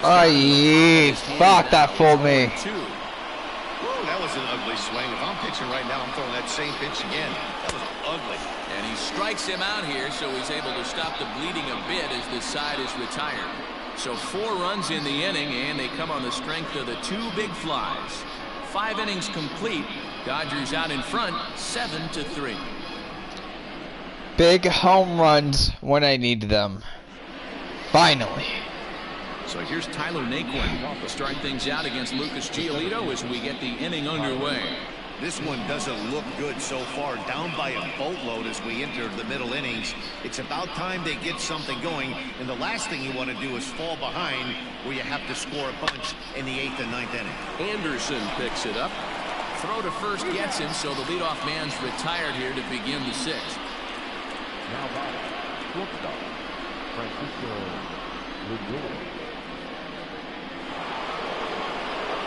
Aye, fuck, that fooled me. Woo, that was an ugly swing. If I'm pitching right now, I'm throwing that same pitch again. That was ugly. And he strikes him out here, so he's able to stop the bleeding a bit as this side is retired. So 4 runs in the inning, and they come on the strength of the 2 big flies. 5 innings complete. Dodgers out in front, 7-3. Big home runs when I need them. Finally. So here's Tyler Naquin to start things out against Lucas Giolito as we get the inning underway. This one doesn't look good so far. Down by a boatload as we enter the middle innings. It's about time they get something going, and the last thing you want to do is fall behind where you have to score a bunch in the 8th and 9th inning. Anderson picks it up. Throw to first gets him, so the leadoff man's retired here to begin the 6th. Now back, shortstop, Francisco Lindor.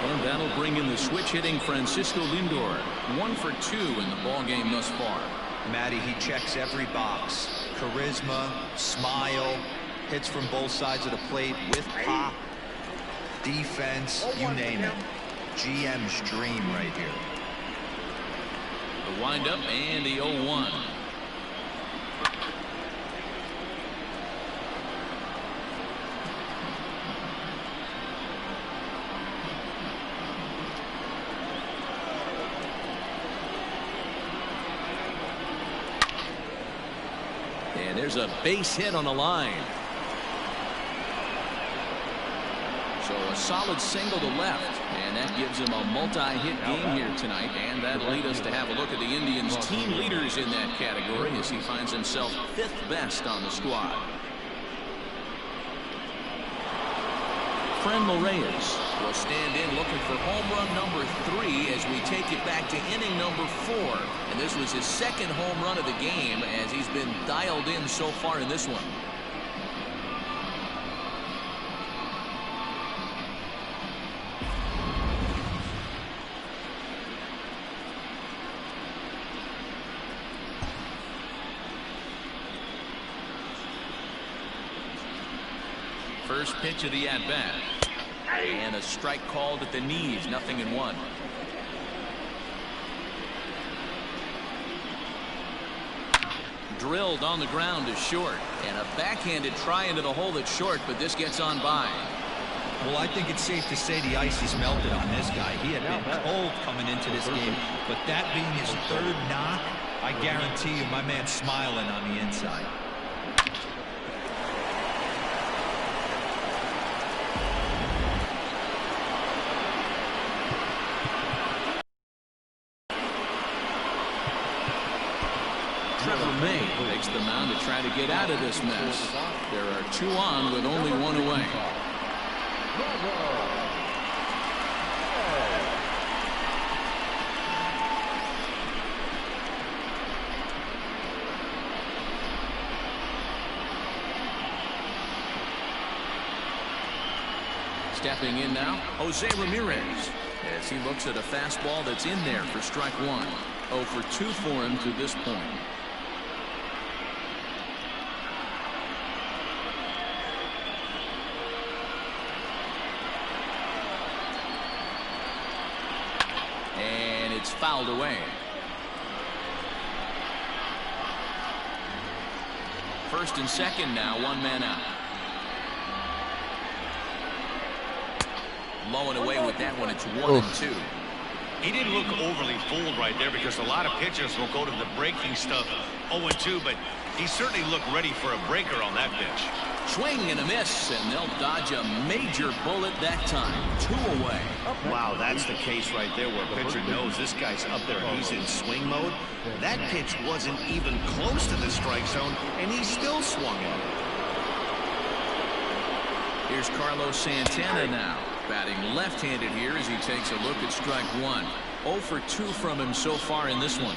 And that'll bring in the switch-hitting Francisco Lindor. 1 for 2 in the ballgame thus far. Matty, he checks every box. Charisma, smile, hits from both sides of the plate with pop, defense, you name it. GM's dream right here. The windup and the 0-1. And there's a base hit on the line. So a solid single to left, and that gives him a multi-hit game here tonight, and that'll lead us to have a look at the Indians' team leaders in that category as he finds himself 5th best on the squad. Franmil Reyes will stand in looking for home run number 3 as we take it back to inning number 4. And this was his 2nd home run of the game as he's been dialed in so far in this one. First pitch of the at-bat. And a strike called at the knees, 0-1. Drilled on the ground to short. And a backhanded try into the hole that's short, but this gets on by. Well, I think it's safe to say the ice has melted on this guy. He had been cold coming into this game, but that being his 3rd knock, I guarantee you my man's smiling on the inside. Trevor May makes the mound to try to get out of this mess. There are 2 on with only 1 away. Stepping in now, Jose Ramirez, as he looks at a fastball that's in there for strike 1. 0 for 2 for him to this point. And it's fouled away. First and second now, 1 man out. Low and away with that one. It's 1-2. He didn't look overly fooled right there because a lot of pitchers will go to the breaking stuff 0-2, but he certainly looked ready for a breaker on that pitch. Swing and a miss, and they'll dodge a major bullet that time. 2 away. Wow, that's the case right there where a pitcher knows this guy's up there and he's in swing mode. That pitch wasn't even close to the strike zone, and he still swung it. Here's Carlos Santana now, batting left-handed here as he takes a look at strike 1. 0 for 2 from him so far in this one.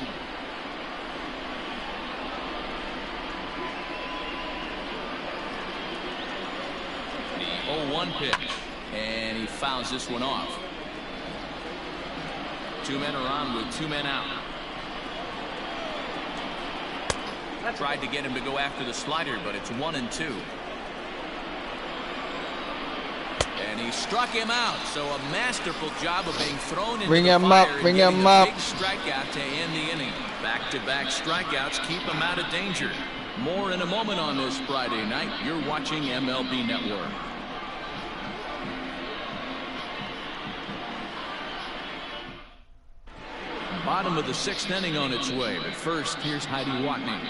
The 0-1 pitch, and he fouls this one off. 2 men are on with 2 men out. Tried to get him to go after the slider, but it's 1-2. And he struck him out, so a masterful job of being thrown into the fire and getting a big strikeout to end the inning. Back-to-back strikeouts keep him out of danger. More in a moment on this Friday night. You're watching MLB Network. Bottom of the 6th inning on its way, but first, here's Heidi Watney.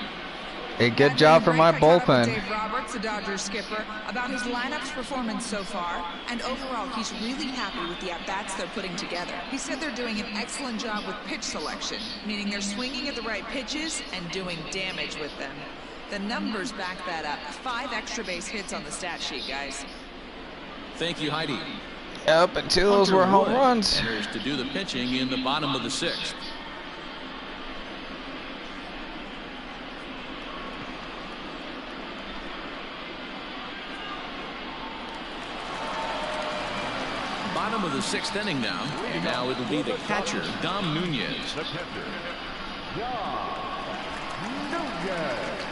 A good job for my bullpen. Dave Roberts, the Dodgers skipper, about his lineup's performance so far, and overall he's really happy with the at-bats they're putting together. He said they're doing an excellent job with pitch selection, meaning they're swinging at the right pitches and doing damage with them. The numbers back that up. 5 extra base hits on the stat sheet, guys. Thank you, Heidi. Yep, and 2 of those were home runs. Enters to do the pitching in the bottom of the 6th. Bottom of the 6th inning now, and now it'll be the catcher, Dom Nunez. The catcher, Dom Nunez.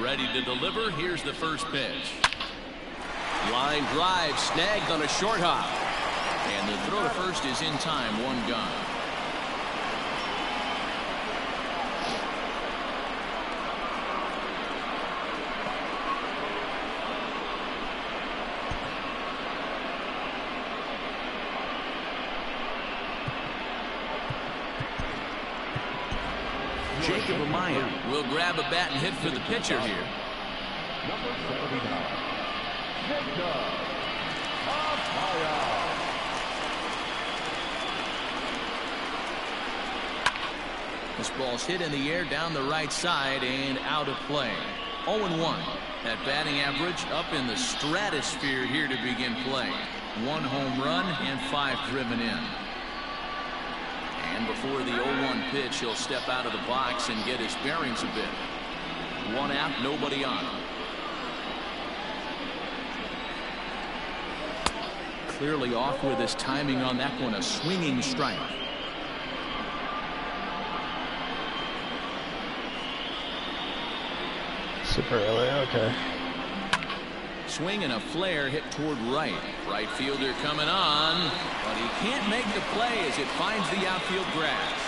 Ready to deliver. Here's the first pitch. Line drive snagged on a short hop. And the throw to first is in time. 1 gone. Jacob Amaya will grab a bat and hit for the pitcher here. Number 79, Jacob Amaya. This ball's hit in the air down the right side and out of play. 0-1. That batting average up in the stratosphere here to begin play. 1 home run and 5 driven in. And before the 0-1 pitch, he'll step out of the box and get his bearings a bit. 1 out, nobody on. Clearly off with his timing on that one, a swinging strike. Super early, okay. Swing and a flare hit toward right. Right fielder coming on, but he can't make the play as it finds the outfield grass.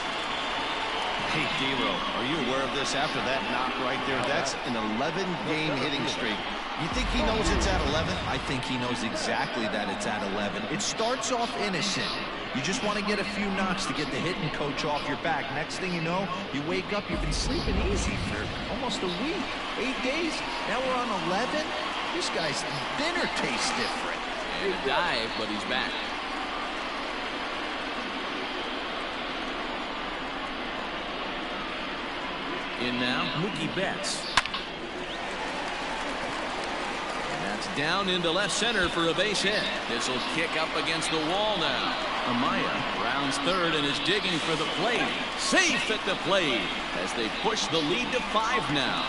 Hey, D-Row, are you aware of this after that knock right there? That's an 11-game hitting streak. You think he knows it's at 11? I think he knows exactly that it's at 11. It starts off innocent. You just want to get a few knocks to get the hitting coach off your back. Next thing you know, you wake up, you've been sleeping easy for almost a week, 8 days. Now we're on 11. This guy's dinner tastes different. And a dive, but he's back. In now, Mookie Betts. And that's down into left center for a base hit. This will kick up against the wall now. Amaya rounds third and is digging for the plate. Safe at the plate as they push the lead to 5 now.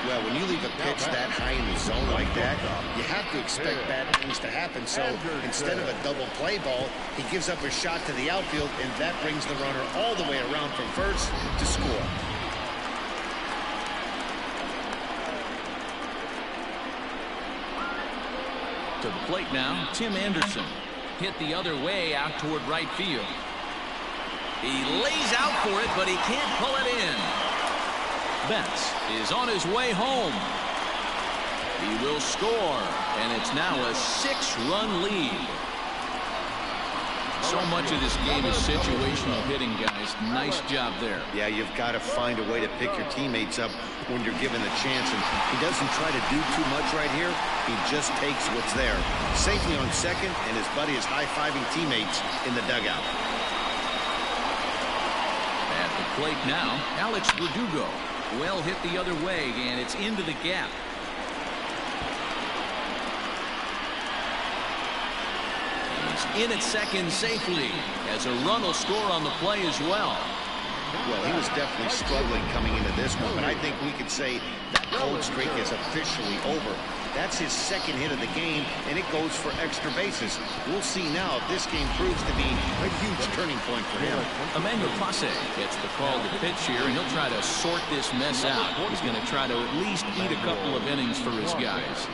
Well, when you leave a pitch that high in the zone like that, you have to expect bad things to happen. So instead of a double play ball, he gives up a shot to the outfield, and that brings the runner all the way around from first to score. To the plate now, Tim Anderson. Hit the other way out toward right field. He lays out for it, but he can't pull it in. Betts is on his way home. He will score, and it's now a 6-run lead. So much of this game is situational hitting, guys. Nice job there. Yeah, you've got to find a way to pick your teammates up when you're given the chance, and he doesn't try to do too much right here. He just takes what's there. Safely on second, and his buddy is high-fiving teammates in the dugout. At the plate now, Alex Verdugo. Well hit the other way, and it's into the gap. He's in at second safely, as a run will score on the play as well. Well, he was definitely struggling coming into this one, but I think we could say that cold streak is officially over. That's his second hit of the game, and it goes for extra bases. We'll see now if this game proves to be a huge turning point for him. Emmanuel Clase gets the call to pitch here, and he'll try to sort this mess out. He's going to try to at least eat a couple of innings for his guys.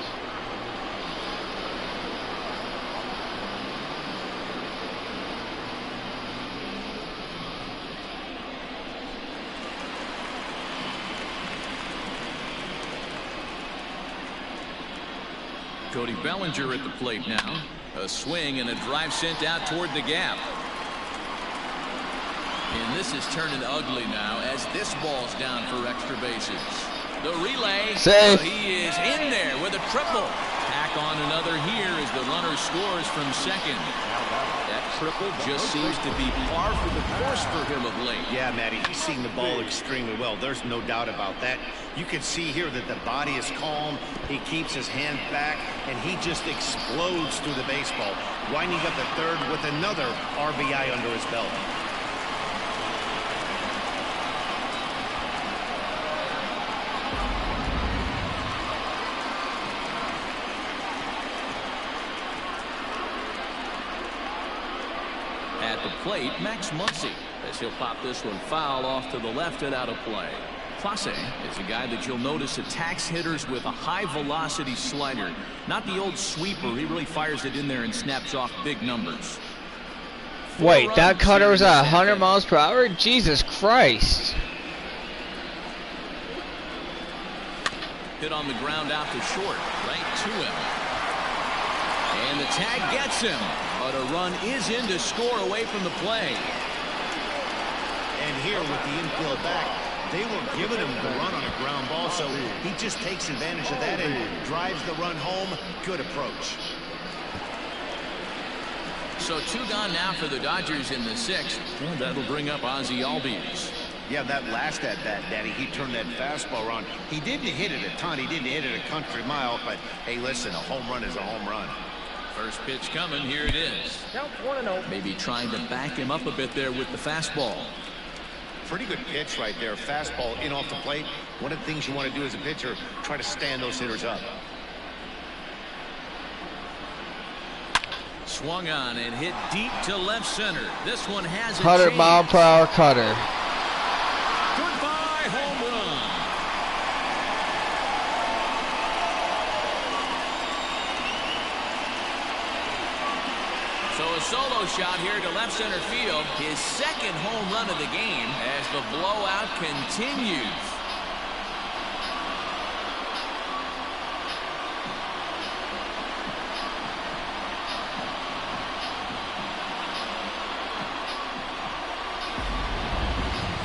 Cody Bellinger at the plate now. A swing and a drive sent out toward the gap. And this is turning ugly now as this ball's down for extra bases. The relay. Safe. He is in there with a triple. Tack on another here as the runner scores from second. That triple just seems to be par for the course for him of late. Yeah, Matty, he's seeing the ball extremely well. There's no doubt about that. You can see here that the body is calm. He keeps his hand back, and he just explodes through the baseball, winding up the third with another RBI under his belt. At the plate, Max Muncy, as he'll pop this one foul off to the left and out of play. Clase is a guy that you'll notice attacks hitters with a high-velocity slider. Not the old sweeper. He really fires it in there and snaps off big numbers. Wait, that cutter was at 100 miles per hour? Jesus Christ. Hit on the ground out to short, right to him. And the tag gets him, but a run is in to score away from the play. And here with the infield back, they were giving him the run on a ground ball, so he just takes advantage of that and drives the run home. Good approach. So 2 gone now for the Dodgers in the 6th, and that'll bring up Ozzie Albies. Yeah, that last at-bat, Daddy, he turned that fastball on. He didn't hit it a ton. He didn't hit it a country mile, but, hey, listen, a home run is a home run. First pitch coming. Here it is. Maybe trying to back him up a bit there with the fastball. Pretty good pitch right there. Fastball in off the plate. One of the things you want to do as a pitcher, try to stand those hitters up. Swung on and hit deep to left center. This one has a 100 mile per hour cutter. Goodbye home run. So a solo shot here to left center field. His second home run of the game as the blowout continues.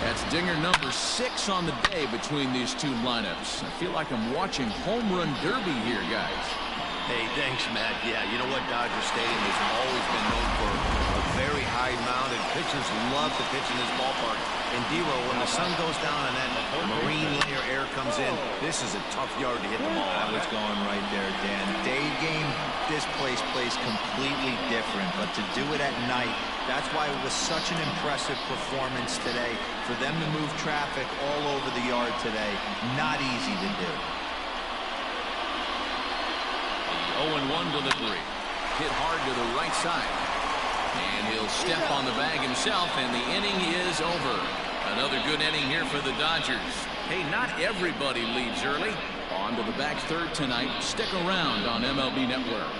That's dinger number 6 on the day between these two lineups. I feel like I'm watching home run derby here, guys. Hey, thanks, Matt. Yeah, you know what? Dodger Stadium has always been known for a very high mound, and pitchers love to pitch in this ballpark. And D-Row, when the sun goes down and that marine layer air comes in, this is a tough yard to hit the ball. I was going right there, Dan. Day game, this place plays completely different, but to do it at night, that's why it was such an impressive performance today. For them to move traffic all over the yard today, not easy to do. 0-1 delivery. Hit hard to the right side. And he'll step on the bag himself, and the inning is over. Another good inning here for the Dodgers. Hey, not everybody leaves early. On to the back third tonight. Stick around on MLB Network.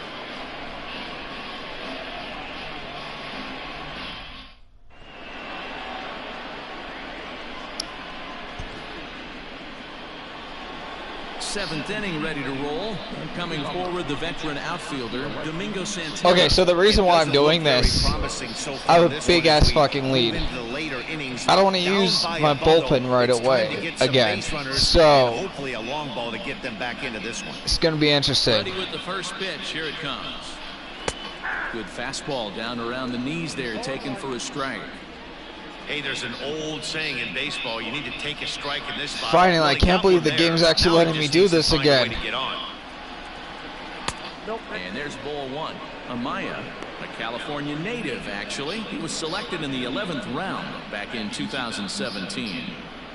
Seventh inning ready to roll. And coming forward, the veteran outfielder, Domingo Santana. Okay, so the reason why I'm doing this, I have a big-ass fucking lead. I don't want to use my bullpen right away again. So, hopefully a long ball to get them back into this one. It's going to be interesting. Ready with the first pitch. Here it comes. Good fastball down around the knees there, taken for a strike. Hey, there's an old saying in baseball, you need to take a strike in this spot. Finally, I can't believe the game's actually letting me do this again. And there's ball one. Amaya, a California native, actually. He was selected in the 11th round back in 2017.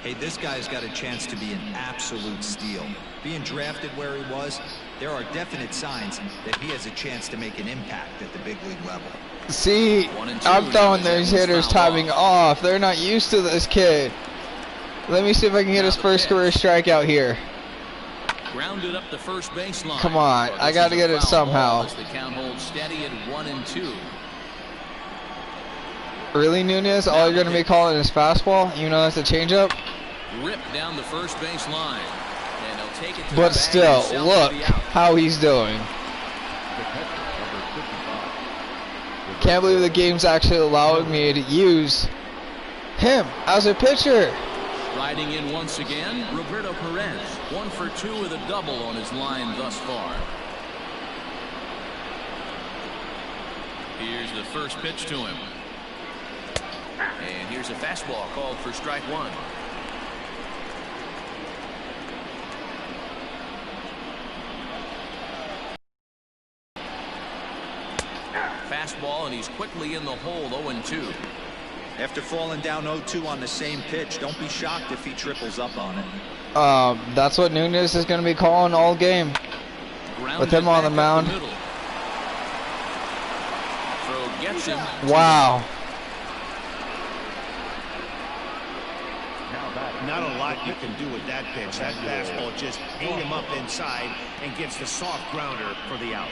Hey, this guy's got a chance to be an absolute steal. Being drafted where he was, there are definite signs that he has a chance to make an impact at the big league level. See, I'm throwing those hitters timing off. They're not used to this kid. Let me see if I can get his first career strikeout here. Grounded up the first baseline. Come on, I got to get it somehow. The count holds steady at 1-2. Really, Nunez? All you're going to be calling is fastball? You know that's a changeup? Ripped down the first base line. And he'll take it to but still, look how he's doing. Can't believe the game's actually allowing me to use him as a pitcher. Riding in once again, Roberto Perez. 1 for 2 with a double on his line thus far. Here's the first pitch to him. And here's a fastball called for strike one. Fastball, and he's quickly in the hole. 0-2. After falling down 0-2 on the same pitch, don't be shocked if he triples up on it. That's what Nunez is going to be calling all game. With him on the mound. Throw gets him. Wow. Not a lot you can do with that pitch. That fastball just ate him up inside and gets the soft grounder for the out.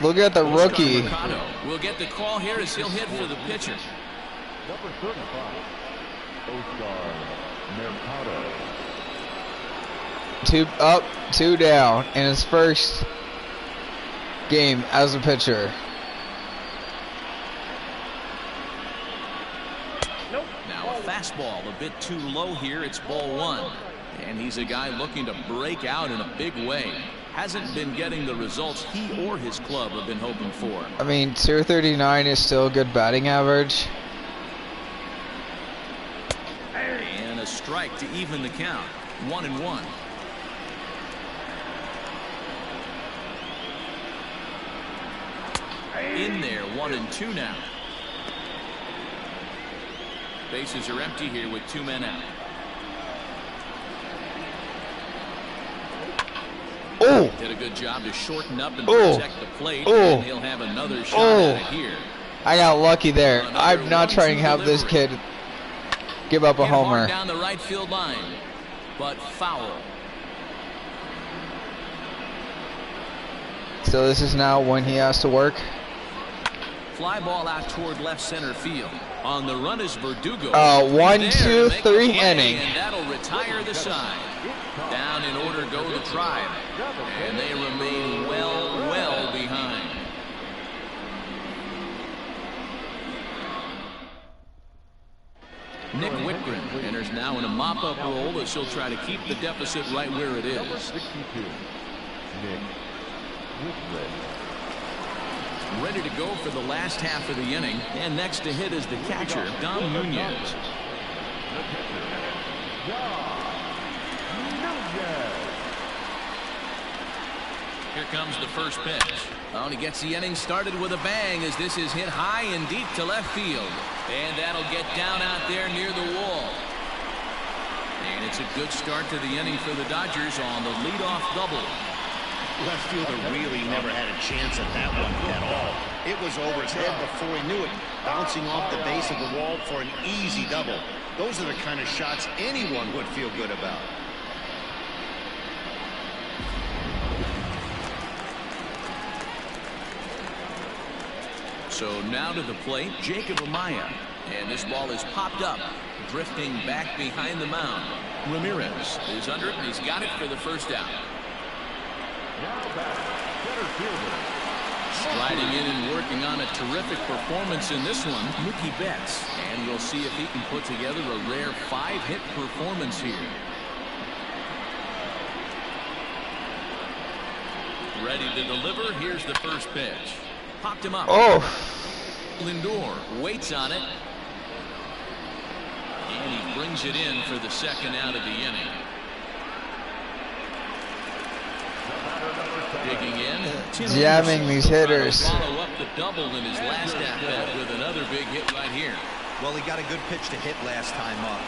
Look at the rookie. We'll get the call here as he'll hit for the pitcher. Number 35, Oscar Mercado. 2 up, 2 down in his first game as a pitcher. Now a fastball a bit too low here. It's ball one. And he's a guy looking to break out in a big way. Hasn't been getting the results he or his club have been hoping for. I mean, 239 is still a good batting average. And a strike to even the count. 1-1. In there, 1-2 now. Bases are empty here with 2 men out. Oh! Did a good job to shorten up and protect the plate. And he'll have another shot at it here. I got lucky there. I'm not trying to have this kid give up a homer. Down the right field line, but foul. So this is now when he has to work. Fly ball out toward left center field. On the run is Verdugo. 1, 2, 3 inning. And that'll retire the side. Down in order go the Tribe. And they remain well behind. Nick Whitgren enters now in a mop-up role as he'll try to keep the deficit right where it is. 62, Nick Ready to go for the last half of the inning. And next to hit is the catcher, Dom Nunez. Here comes the first pitch. Oh, and he gets the inning started with a bang as this is hit high and deep to left field. And that'll get down out there near the wall. And it's a good start to the inning for the Dodgers on the leadoff double. Left fielder really never had a chance at that one at all. It was over his head before he knew it, bouncing off the base of the wall for an easy double. Those are the kind of shots anyone would feel good about. So now to the plate, Jacob Amaya. And this ball is popped up, drifting back behind the mound. Ramirez is under it, and he's got it for the first out. Striding in and working on a terrific performance in this one, Mookie Betts. And we'll see if he can put together a rare 5-hit performance here. Ready to deliver. Here's the first pitch. Popped him up. Oh. Lindor waits on it. And he brings it in for the second out of the inning. Digging in. Jamming these hitters. Follow up the double in his last at-bat with another big hit right here. Well, he got a good pitch to hit last time up.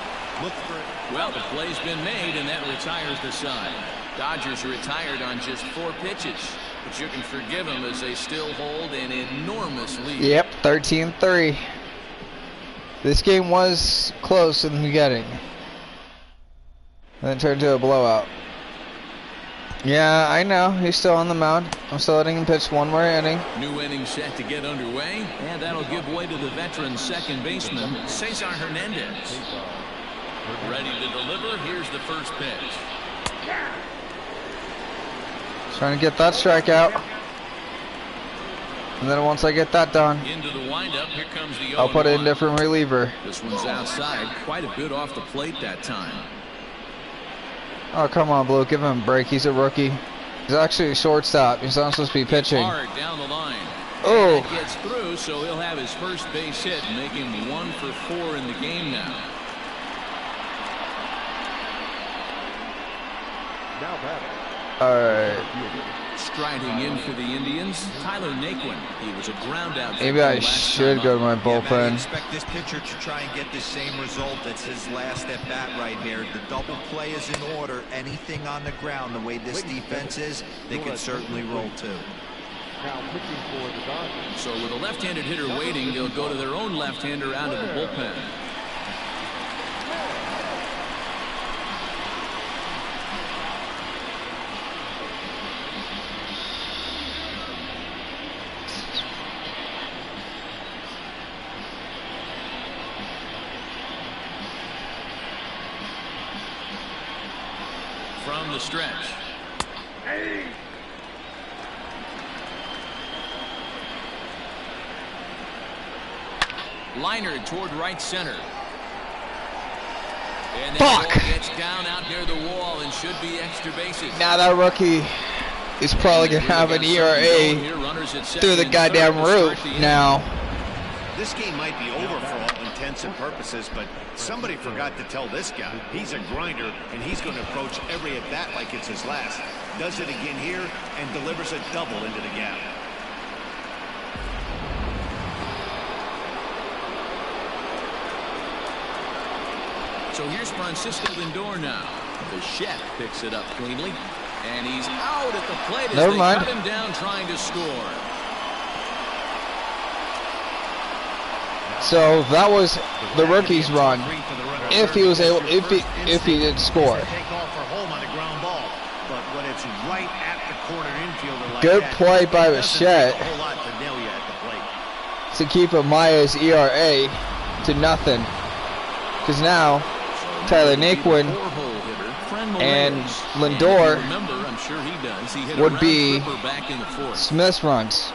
Look for it. Well, the play's been made, and that retires the side. Dodgers retired on just 4 pitches, but you can forgive them as they still hold an enormous lead. Yep, 13-3. This game was close in the beginning. Then it turned into a blowout. Yeah, I know. He's still on the mound. I'm still letting him pitch one more inning. New inning set to get underway, and that'll give way to the veteran second baseman, Cesar Hernandez. Ready to deliver. Here's the first pitch. Trying to get that strikeout. And then once I get that done, into the windup, here comes the 0-1. I'll put it in different reliever. This one's outside, quite a bit off the plate that time. Oh, come on, Blue. Give him a break. He's a rookie. He's actually a shortstop. He's not supposed to be pitching. Hard down the line. Oh. And it gets through, so he'll have his first base hit, making 1 for 4 in the game now. All right. Striding in for the Indians, Tyler Naquin. He was a ground out. Maybe I should go to my bullpen. Expect this pitcher to try and get the same result. That's his last at bat right here. The double play is in order. Anything on the ground, the way this defense is, they can certainly roll too. So with a left-handed hitter waiting, they'll go to their own left-hander out of the bullpen. From the stretch. Liner toward right center. And that ball gets down out near the wall and should be extra bases. Now that rookie is probably going to have an ERA through the goddamn roof now. This game might be over for all intents and purposes, but somebody forgot to tell this guy he's a grinder and he's going to approach every at bat like it's his last. Does it again here and delivers a double into the gap. So here's Francisco Lindor now. The chef picks it up cleanly, and he's out at the plate as they cut him down trying to score. So that was the rookie's run. If he was able, if he did score. Good play by Bichette to keep Amaya's ERA to nothing. Because now Tyler Naquin and Lindor would be Smith's runs.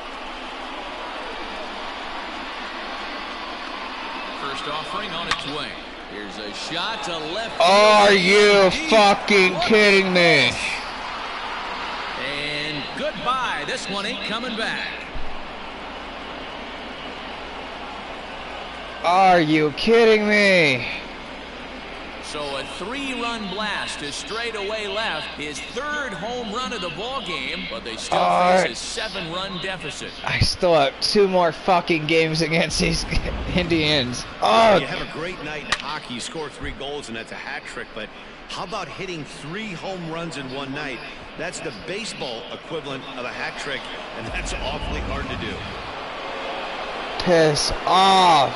First offering on its way. Here's a shot to left. Are you fucking kidding me? And goodbye. by. This one ain't coming back. Are you kidding me? So a 3-run blast to straightaway left, his 3rd home run of the ball game, but they still face a 7-run deficit. I still have 2 more fucking games against these Indians. Oh, You have a great night in hockey, you score 3 goals, and that's a hat trick, but how about hitting 3 home runs in one night? That's the baseball equivalent of a hat trick, and that's awfully hard to do. piss off.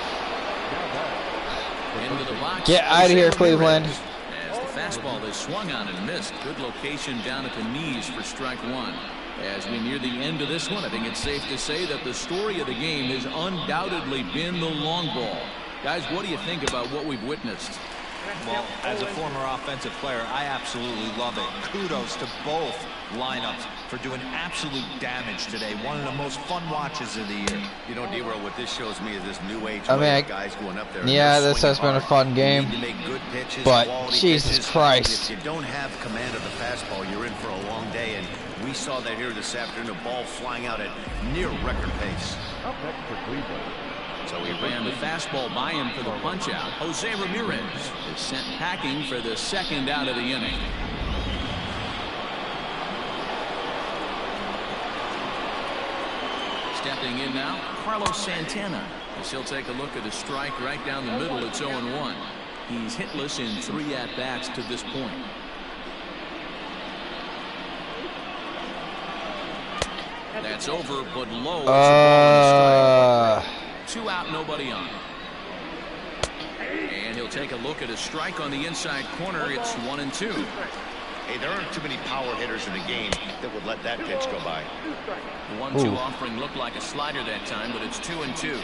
Into the box. Get out of here, Cleveland. As the fastball is swung on and missed. Good location down at the knees for strike 1. As we near the end of this one, I think it's safe to say that the story of the game has undoubtedly been the long ball. Guys, what do you think about what we've witnessed? Well, as a former offensive player, I absolutely love it. Kudos to both lineups for doing absolute damage today. One of the most fun watches of the year. You know, D-Row, what this shows me is this new age guys going up there. Yeah, this has been a fun game. You need to make good pitches, but Jesus pitches. Christ. If you don't have command of the fastball, you're in for a long day, and we saw that here this afternoon. A ball flying out at near record pace. Up next for Cleveland. So he ran the fastball by him for the punch-out. Jose Ramirez is sent packing for the 2nd out of the inning. Stepping in now, Carlos Santana. As he'll take a look at a strike right down the middle. It's 0-1. He's hitless in 3 at-bats to this point. That's over, but low. 2 out, nobody on. And he'll take a look at a strike on the inside corner. It's 1-2. Hey, there aren't too many power hitters in the game that would let that pitch go by. The 1-2 offering looked like a slider that time, but it's 2-2.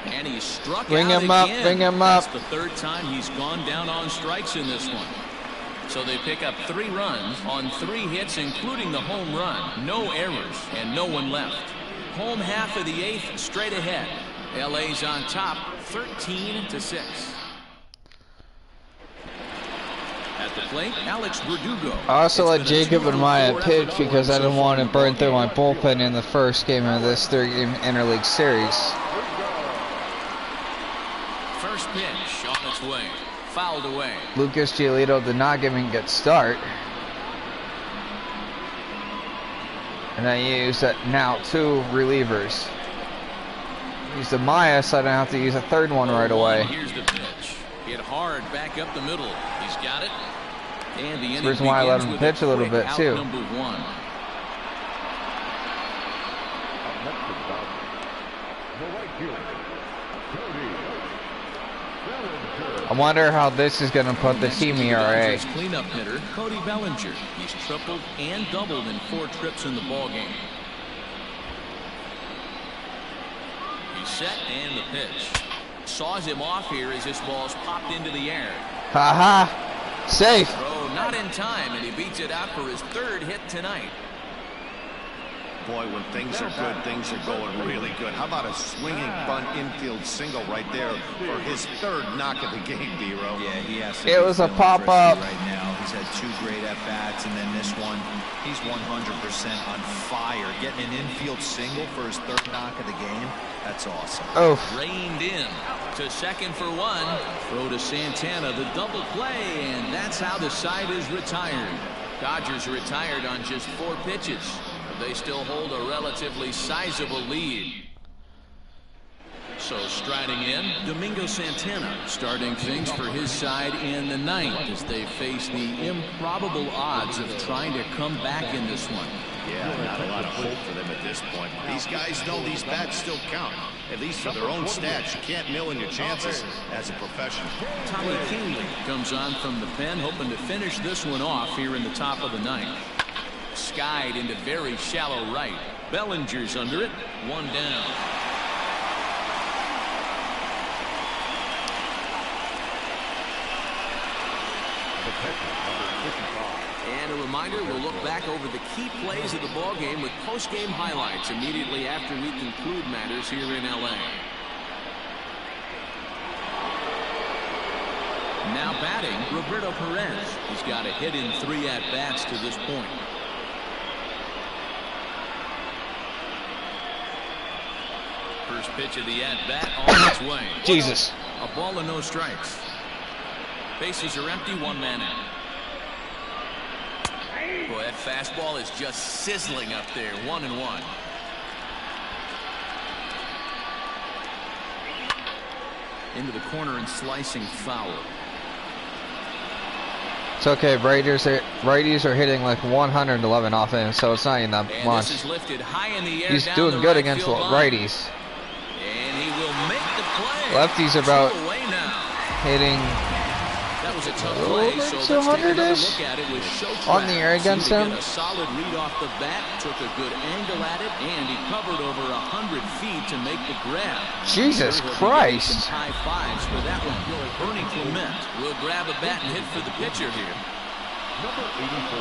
And he's struck out again. Bring him up. That's the 3rd time he's gone down on strikes in this one. So they pick up 3 runs on 3 hits, including the home run. No errors and no one left. Home half of the 8th, straight ahead. LA's on top, 13-6. At the plate, Alex Verdugo. I also let Jacob and Maya pitch because I didn't want to burn through my bullpen in the first game of this 3-game interleague series. First pitch on its way. Fouled away. Lucas Giolito did not give me a good start. And I used now 2 relievers. Use the Maya so I don't have to use a 3rd one right away. Here's the pitch. Hit hard back up the middle. He's got it. And the inning reason why I let him pitch a little bit too. Number 1. Up next for the right fielder, Cody Bellinger. I wonder how this is going to put the team ERA. Cleanup hitter Cody Bellinger. He's tripled and doubled in 4 trips in the ball game. He's set and the pitch. Saws him off here as this ball's popped into the air. Ha-ha. Safe. Throw not in time, and he beats it out for his 3rd hit tonight. Boy, when things are good, things are going really good. How about a swinging bunt infield single right there for his 3rd knock of the game, D-Row? Yeah, he has to. It was a pop-up. Right now, he's had 2 great at-bats, and then this one, he's 100% on fire. Getting an infield single for his 3rd knock of the game, that's awesome. Oh. Reined in to second for 1. Throw to Santana, the double play, and that's how the side is retired. Dodgers retired on just 4 pitches. They still hold a relatively sizable lead. So striding in, Domingo Santana starting things for his side in the 9th as they face the improbable odds of trying to come back in this one. Yeah, not a lot of hope for them at this point. These guys know these bats still count, at least for their own stats. You can't mill in your chances as a professional. Tommy Kahnle comes on from the pen, hoping to finish this one off here in the top of the 9th. Skied into very shallow right. Bellinger's under it. 1 down. And a reminder, we'll look back over the key plays of the ball game with post-game highlights immediately after we conclude matters here in LA. Now batting, Roberto Perez. He's got a hit in 3 at-bats to this point. First pitch of the at-bat on its way. Jesus. A ball and no strikes. Bases are empty, one man out. Boy, that fastball is just sizzling up there. 1-1. Into the corner and slicing foul. It's okay. Righties are hitting like 111 offense, so it's not even that much. This is lifted high in the air. He's doing good against righties. And he will make the play. Lefties are about hitting that was a tough play, so let's take another look at it with Show on the air against him. A solid read off the bat, took a good angle at it, and he covered over 100 feet to make the grab. Jesus Christ! Some high fives for that one. Bernie Clement will grab a bat and hit for the pitcher here. Number 84,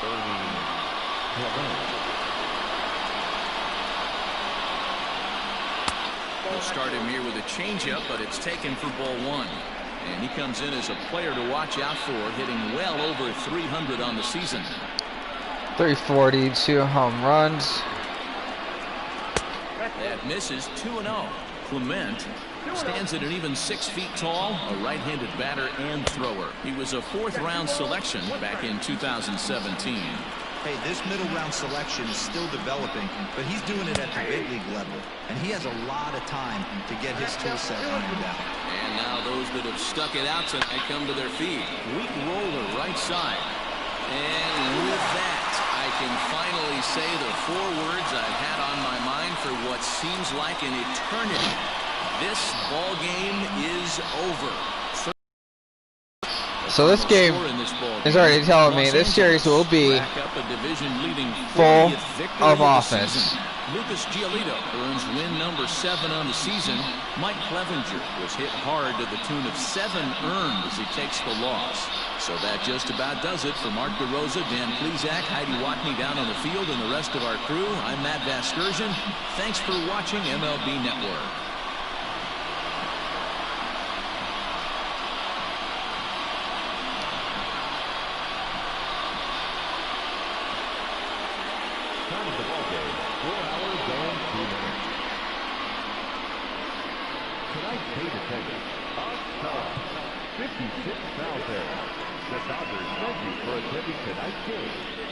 Bernie Clement. We'll start him here with a changeup, but it's taken for ball one. And he comes in as a player to watch out for, hitting well over 300 on the season. 340, 2 home runs. That misses. 2-0. Clement stands at an even 6 feet tall, a right-handed batter and thrower. He was a fourth-round selection back in 2017. Hey, this middle-round selection is still developing, but he's doing it at the big league level, and he has a lot of time to get his tool set ironed out. And now those that have stuck it out tonight come to their feet. Weak roller right side. And with that, I can finally say the 4 words I've had on my mind for what seems like an eternity. This ball game is over. So this game is already telling me this series will be full of offense. Lucas Giolito earns win number 7 on the season. Mike Clevenger was hit hard to the tune of 7 earned as he takes the loss. So that just about does it for Mark DeRosa, Dan Plesac, Heidi Watney down on the field, and the rest of our crew. I'm Matt Vasgersian. Thanks for watching MLB Network.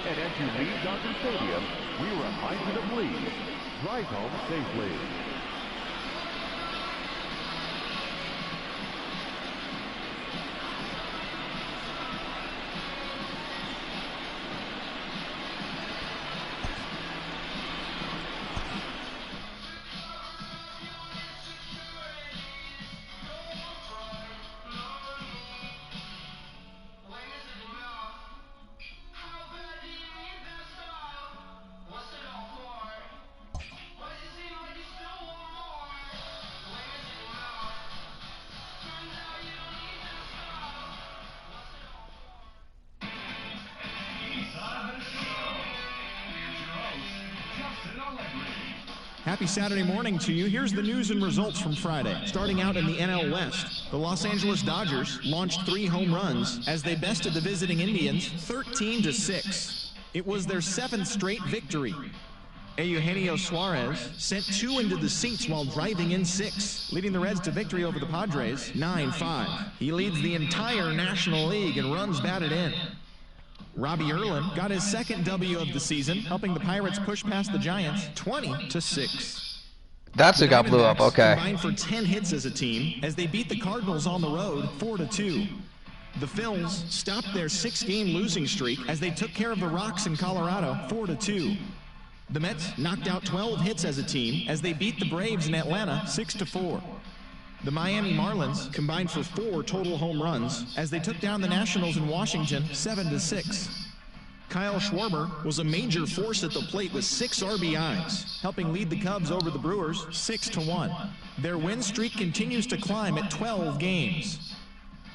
And as you leave Dodger Stadium, we remind you to please drive home safely. Happy Saturday morning to you. Here's the news and results from Friday. Starting out in the NL West, the Los Angeles Dodgers launched 3 home runs as they bested the visiting Indians 13-6. It was their 7th straight victory. Eugenio Suarez sent 2 into the seats while driving in 6, leading the Reds to victory over the Padres 9-5. He leads the entire National League in runs batted in. Robbie Erlin got his 2nd W of the season, helping the Pirates push past the Giants 20-6. That's who got blew up, okay. Combined for 10 hits as a team as they beat the Cardinals on the road 4-2. The Phils stopped their 6-game losing streak as they took care of the Rocks in Colorado 4-2. The Mets knocked out 12 hits as a team as they beat the Braves in Atlanta 6-4. The Miami Marlins combined for 4 total home runs as they took down the Nationals in Washington 7-6. Kyle Schwarber was a major force at the plate with 6 RBIs, helping lead the Cubs over the Brewers 6-1. Their win streak continues to climb at 12 games.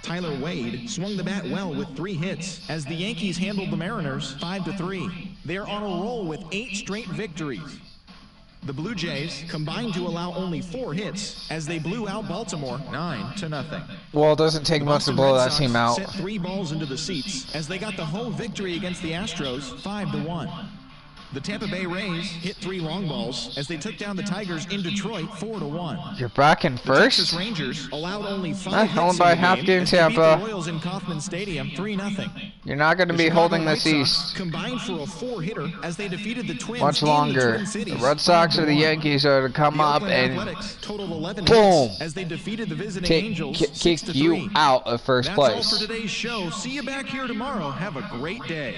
Tyler Wade swung the bat well with 3 hits as the Yankees handled the Mariners 5-3. They are on a roll with 8 straight victories. The Blue Jays combined to allow only 4 hits as they blew out Baltimore 9-0. Well, it doesn't take much to blow that team out. Set 3 balls into the seats as they got the home victory against the Astros 5-1. The Tampa Bay Rays hit 3 long balls as they took down the Tigers in Detroit 4-1. You're back in The first? Texas Rangers allowed only 5 hits only by in the half game, as they beat the Tampa. Royals in Kauffman Stadium 3-0. You're not going to The be Chicago holding White this Sox East combined for a 4-hitter as they defeated the Twins much in the longer. Twin Cities, The Red Sox or the 5-1. Yankees are to come The up Oakland and Athletics totaled 11 boom, hits as they defeated the visiting kick Angels you 6-3. out of first That's place. all for today's show. See you back here tomorrow. Have a great day.